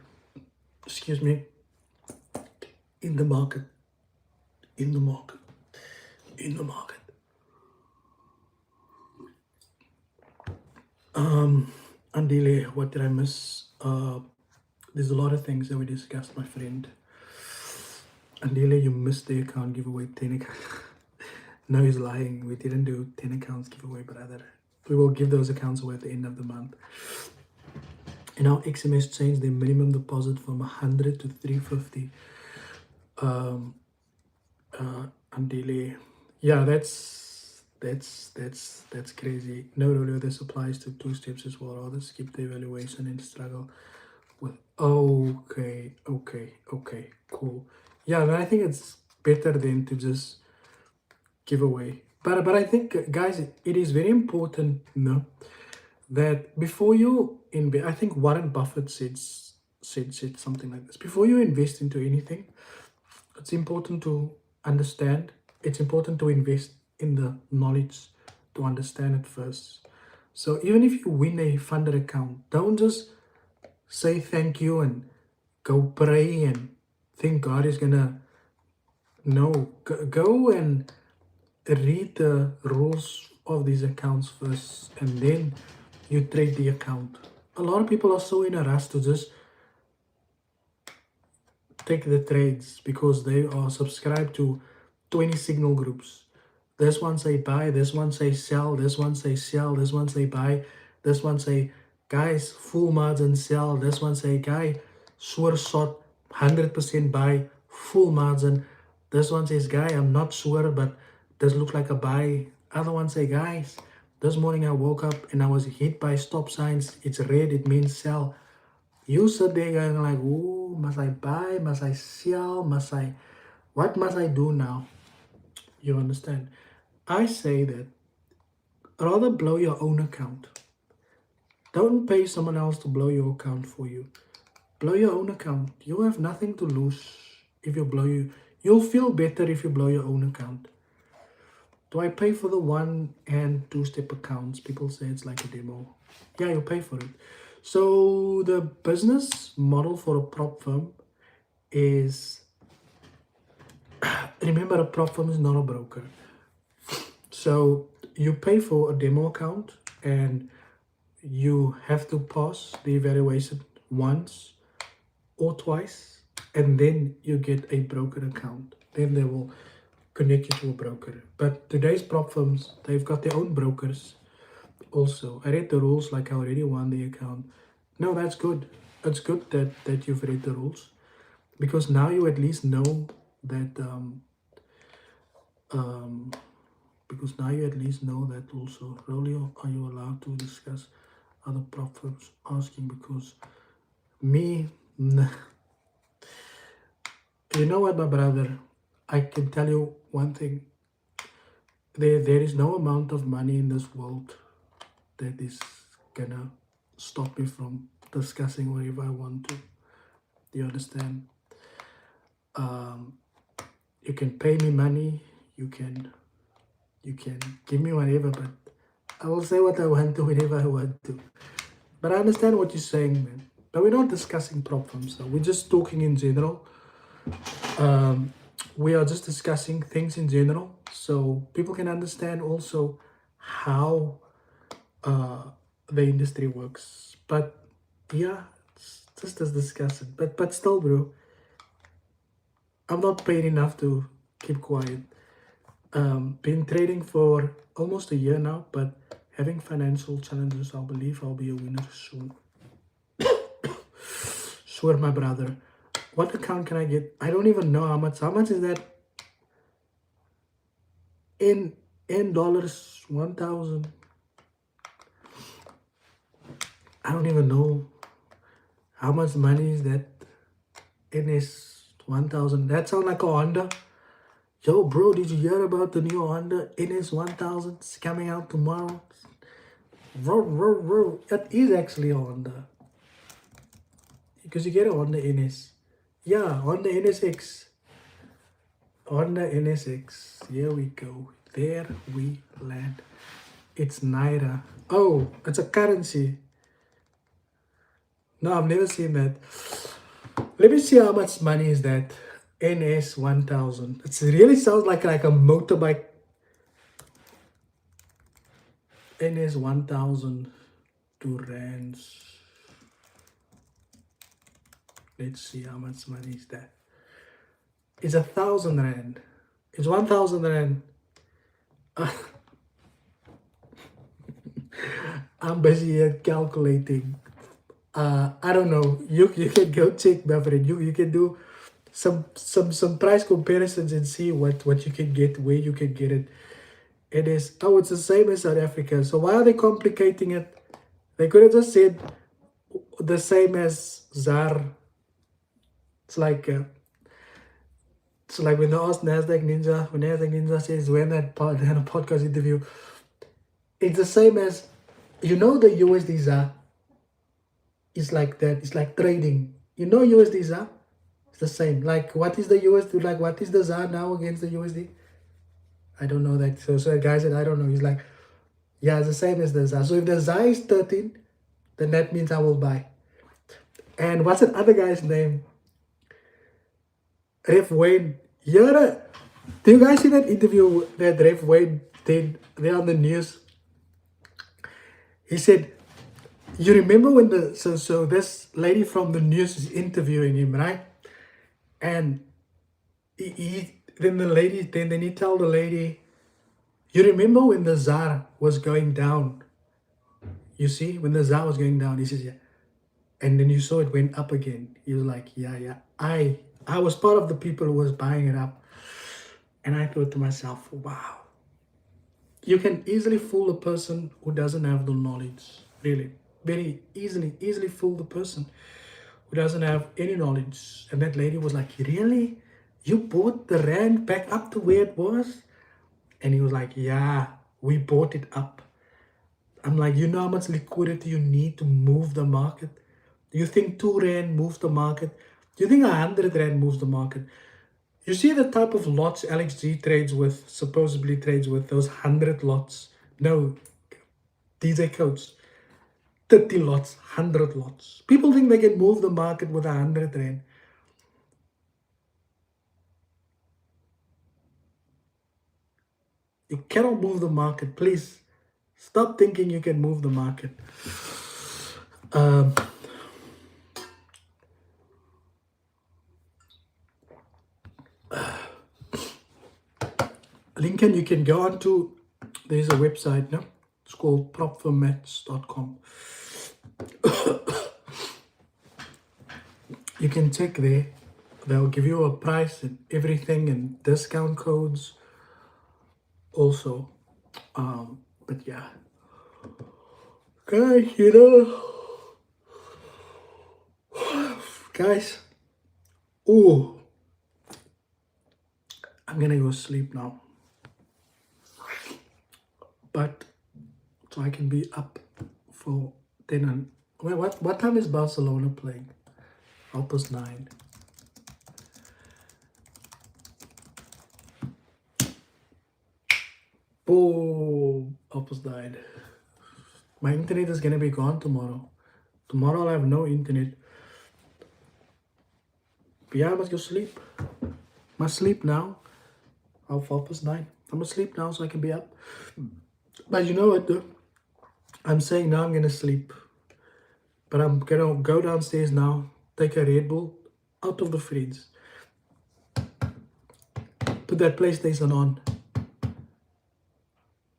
excuse me, in the market, in the market, in the market. Andile, what did I miss? There's a lot of things that we discussed, my friend. Andile, you missed the account giveaway 10 accounts. No, he's lying. We didn't do 10 accounts giveaway, brother. We will give those accounts away at the end of the month. And now XMS changed the minimum deposit from 100 to 350. Andile, yeah, that's crazy. No, no, this applies to two steps as well. Rather skip the evaluation and struggle with. Okay, cool. Yeah, but I think it's better than to just give away. But I think, guys, it is very important, that before you invest, I think Warren Buffett said something like this. Before you invest into anything, it's important to understand. It's important to invest in the knowledge to understand it first. So even if you win a funded account, don't just say thank you and go pray and think God is gonna. No, go and read the rules of these accounts first, and then you trade the account. A lot of people are so in a rush to just take the trades because they are subscribed to 20 signal groups. This one say buy, this one say sell, this one say sell, this one say buy, this one say guys full margin sell, this one say guy sure shot 100% buy full margin, this one says guy I'm not sure but this looks like a buy, other one say guys this morning I woke up and I was hit by stop signs, it's red, it means sell. You sit there going like, oh, must I buy? Must I sell? What must I do now? You understand? I say that rather blow your own account. Don't pay someone else to blow your account for you. Blow your own account. You have nothing to lose if you blow you. You'll feel better if you blow your own account. Do I pay for the 1 and 2-step accounts? People say it's like a demo. Yeah, you pay for it. So the business model for a prop firm is, remember, a prop firm is not a broker. So you pay for a demo account and you have to pass the evaluation once or twice, and then you get a broker account. Then they will connect you to a broker. But today's prop firms, they've got their own brokers also. I read the rules, like I already won the account. No, that's good. It's good that you've read the rules, because now you at least know that because now you at least know that also. Rolio, are you allowed to discuss other prop firms? Asking because me, nah. You know what, my brother, I can tell you one thing. There is no amount of money in this world that is gonna stop me from discussing whatever I want to. Do you understand? You can pay me money, you can give me whatever, but I will say what I want to whenever I want to. But I understand what you're saying, man. But we're not discussing prop firms, so we're just talking in general. We are just discussing things in general, so people can understand also how the industry works. But yeah, it's just as discussing. But still, bro, I'm not paid enough to keep quiet. Been trading for almost a year now, but having financial challenges. I believe I'll be a winner soon. Swear, my brother. What account can I get? I don't even know how much. How much is that in dollars? 1,000. I don't even know how much money is that. NS 1,000. That sounds like a Honda. Yo, bro, did you hear about the new Honda NS 1000? It's coming out tomorrow. That is actually a Honda. Because you get a Honda NS. Yeah, Honda NSX. Honda NSX. Here we go. There we land. It's Naira. Oh, it's a currency. No, I've never seen that. Let me see how much money is that. NS 1000. It really sounds like a motorbike. NS 1000 to rands. Let's see how much money is that. It's 1,000 rand. It's 1,000 rand. I'm busy here calculating. I don't know. You can go check, my friend. You can do some price comparisons and see what you can get, where you can get it. It is it's the same as South Africa. So why are they complicating it? They could have just said the same as ZAR. It's like when they asked Nasdaq Ninja, when Nasdaq Ninja says when that in a podcast interview, it's the same as the USD ZAR. It's like that. It's like trading. USD ZAR? It's the same. Like what is the USD? Like what is the ZAR now against the USD? I don't know that. So the guy said, I don't know. He's like, yeah, it's the same as the ZAR. So if the ZAR is 13, then that means I will buy. And what's that other guy's name? Ref Wayne. Do you guys see that interview that Ref Wayne did there on the news? He said, you remember when so this lady from the news is interviewing him, right? And then he tell the lady, you remember when the ZAR was going down? You see, when the ZAR was going down, he says, yeah. And then you saw it went up again. He was like, yeah. I was part of the people who was buying it up. And I thought to myself, wow. You can easily fool a person who doesn't have the knowledge. Really. Very easily fool the person who doesn't have any knowledge. And that lady was like, really? You bought the rand back up to where it was? And he was like, yeah, we bought it up. I'm like, you know how much liquidity you need to move the market? Do you think 2 rand moves the market? Do you think 100 rand moves the market? You see the type of lots Alex G supposedly trades with, those 100 lots. No, DJ Coach. 30 lots, 100 lots. People think they can move the market with 100 rand. You cannot move the market. Please stop thinking you can move the market. Lincoln, you can go on to, there's a website now. It's called propformats.com. You can check there. They'll give you a price and everything and discount codes also. But yeah. Guys, guys. Oh, I'm gonna go sleep now. But so I can be up for 10 and what time is Barcelona playing? 9:30. Boom, 9:30. My internet is gonna be gone tomorrow. Tomorrow I'll have no internet. But yeah, I must go sleep. Must sleep now. 9:30. I'm gonna sleep now so I can be up. But you know what though? I'm saying now I'm gonna sleep. But I'm gonna go downstairs now, take a Red Bull out of the fridge, put that PlayStation on.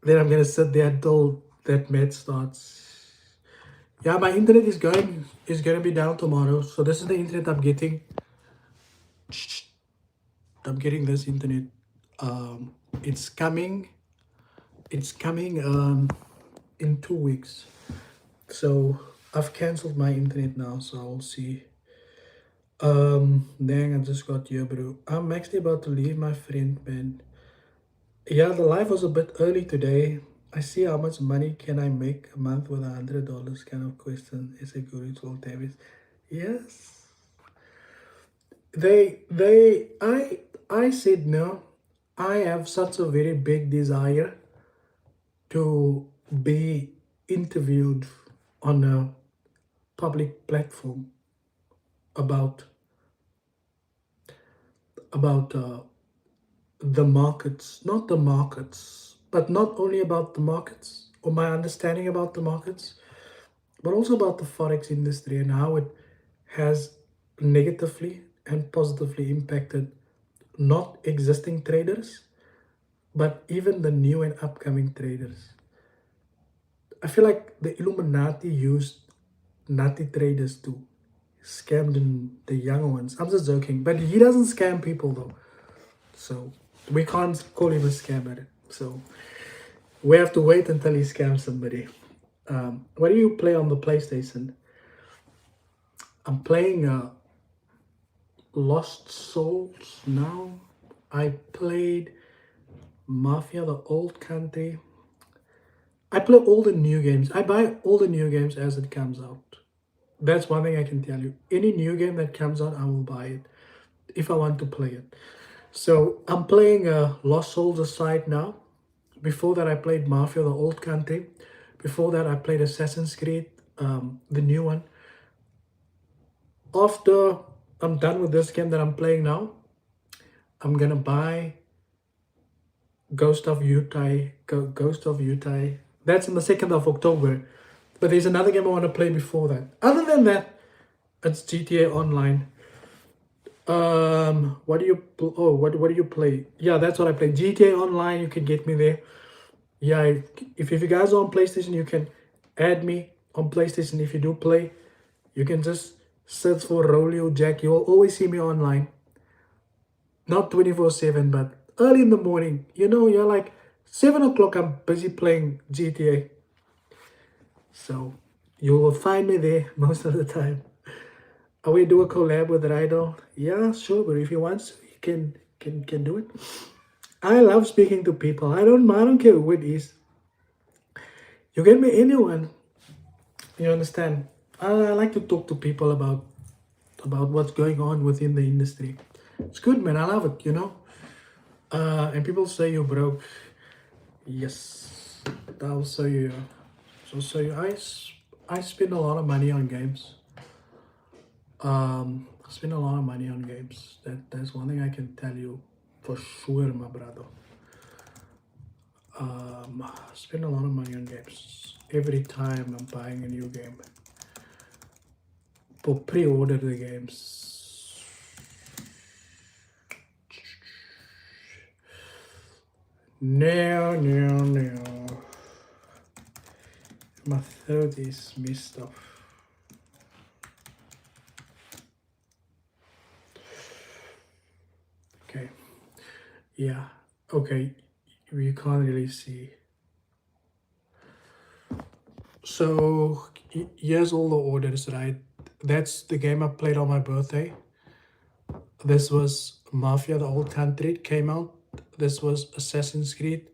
Then I'm gonna sit there until that match starts. Yeah, my internet is gonna be down tomorrow. So this is the internet I'm getting. I'm getting this internet. It's coming. It's coming in 2 weeks. So I've cancelled my internet now. So I'll see. Dang, I just got here, bro. I'm actually about to leave my friend, man. Yeah, the live was a bit early today. I see how much money can I make a month with $100 kind of question. Is it good? It's all Davis. Yes. I said no. I have such a very big desire to be interviewed on a public platform about about the markets, not the markets, but not only about the markets or my understanding about the markets, but also about the forex industry and how it has negatively and positively impacted not existing traders, but even the new and upcoming traders. I feel like the Illuminati used nutty traders to scam the younger ones. I'm just joking, but he doesn't scam people though. So we can't call him a scammer. So we have to wait until he scams somebody. What do you play on the PlayStation? I'm playing Lost Souls now. I played Mafia, the old country. I play all the new games. I buy all the new games as it comes out. That's one thing I can tell you. Any new game that comes out, I will buy it if I want to play it. So I'm playing Lost Souls aside now. Before that, I played Mafia, the old country. Before that, I played Assassin's Creed, the new one. After I'm done with this game that I'm playing now, I'm gonna buy Ghost of Utah. Ghost of Utah. That's on the 2nd of October. But there's another game I want to play before that. Other than that, it's GTA Online. What do you what do you play? Yeah, that's what I play. GTA Online. You can get me there. Yeah, if you guys are on PlayStation, you can add me on PlayStation. If you do play, you can just search for Rolio Jack. You will always see me online. Not 24/7, but early in the morning. You know, you're like 7 o'clock. I'm busy playing GTA. So you will find me there most of the time. Are we do a collab with Rydal? Yeah, sure, but if he wants, he can do it. I love speaking to people. I don't care who it is. You get me anyone. You understand? I like to talk to people about what's going on within the industry. It's good, man. I love it, you know. And people say you're broke. Yes, I'll show you. So I spend a lot of money on games. I spend a lot of money on games. That's one thing I can tell you for sure, my brother. I spend a lot of money on games. Every time I'm buying a new game. For pre-order the games. No. My throat is messed up. Okay. Yeah. Okay. You can't really see. So here's all the orders, right? That's the game I played on my birthday. This was Mafia, the old country. It came out. This was Assassin's Creed.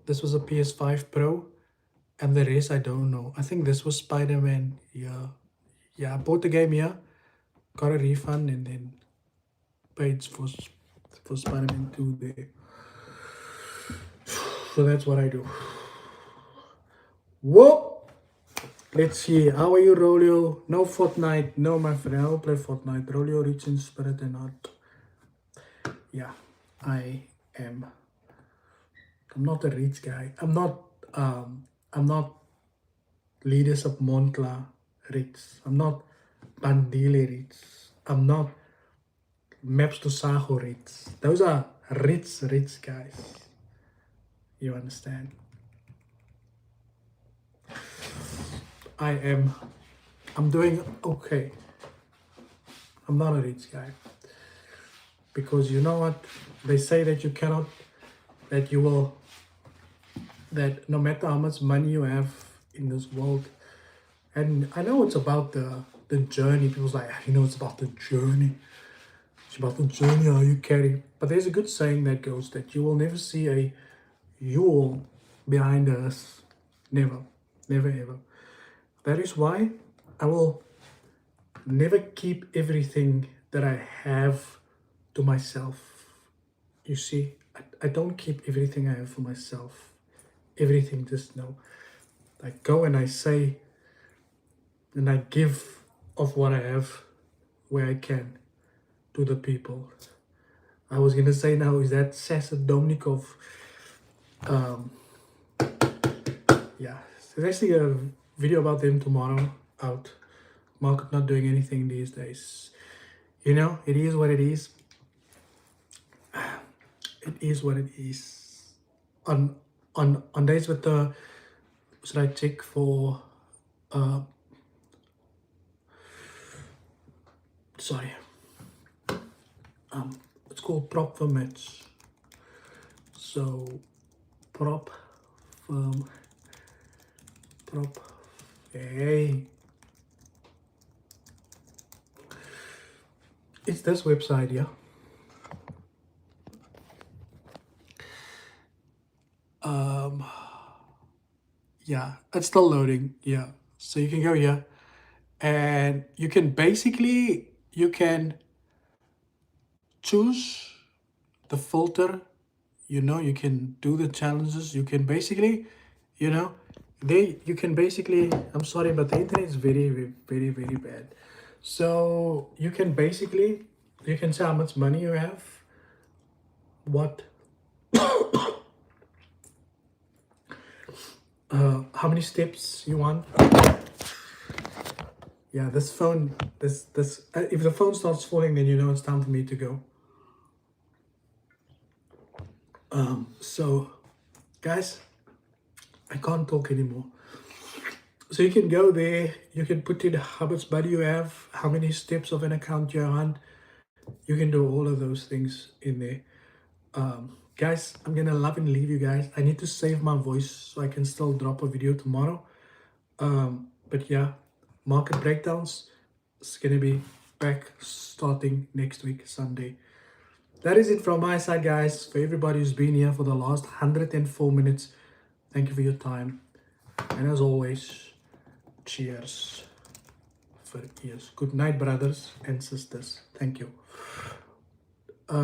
This was a PS5 Pro. And the rest, I don't know. I think this was Spider-Man. Yeah, I bought the game here. Got a refund and then paid for Spider-Man 2 there. So that's what I do. Whoop! Let's see. How are you, Rolio? No Fortnite. No, my friend. I don't play Fortnite. Rolio rich in spirit and heart. Yeah, I am. I'm not a rich guy. I'm not Leaders of Montla rich. I'm not Bandile rich. I'm not Maps to Saho rich. Those are rich guys. You understand? I'm doing okay. I'm not a rich guy. Because you know what? They say that you cannot, that you will, that no matter how much money you have in this world, and I know it's about the journey. People's like, it's about the journey. It's about the journey how you carry. But there's a good saying that goes that you will never see a Yule behind us. Never. Never ever. That is why I will never keep everything that I have to myself. You see, I don't keep everything I have for myself. Everything, just no. I go and I say, and I give of what I have where I can to the people. I was gonna say now, is that Sasa Domnikov? Yeah, there's actually a video about them tomorrow out. Market not doing anything these days. It is what it is. It is what it is. On days with the, should I check for sorry, it's called prop firm match. So prop firm, hey, it's this website here. Yeah, it's still loading. Yeah, so you can go here and you can choose the filter. You can do the challenges. You can basically, I'm sorry, but the internet is very, very, very, very bad. So you can say how much money you have, what, how many steps you want. Yeah, this phone, if the phone starts falling, then it's time for me to go. So, guys, I can't talk anymore. So you can go there, you can put in how much money you have, how many steps of an account you're on. You can do all of those things in there. Guys, I'm gonna love and leave you guys. I need to save my voice so I can still drop a video tomorrow. But yeah, market breakdowns is gonna be back starting next week, Sunday. That is it from my side, guys. For everybody who's been here for the last 104 minutes, thank you for your time. And as always, cheers for ears. Good night, brothers and sisters. Thank you.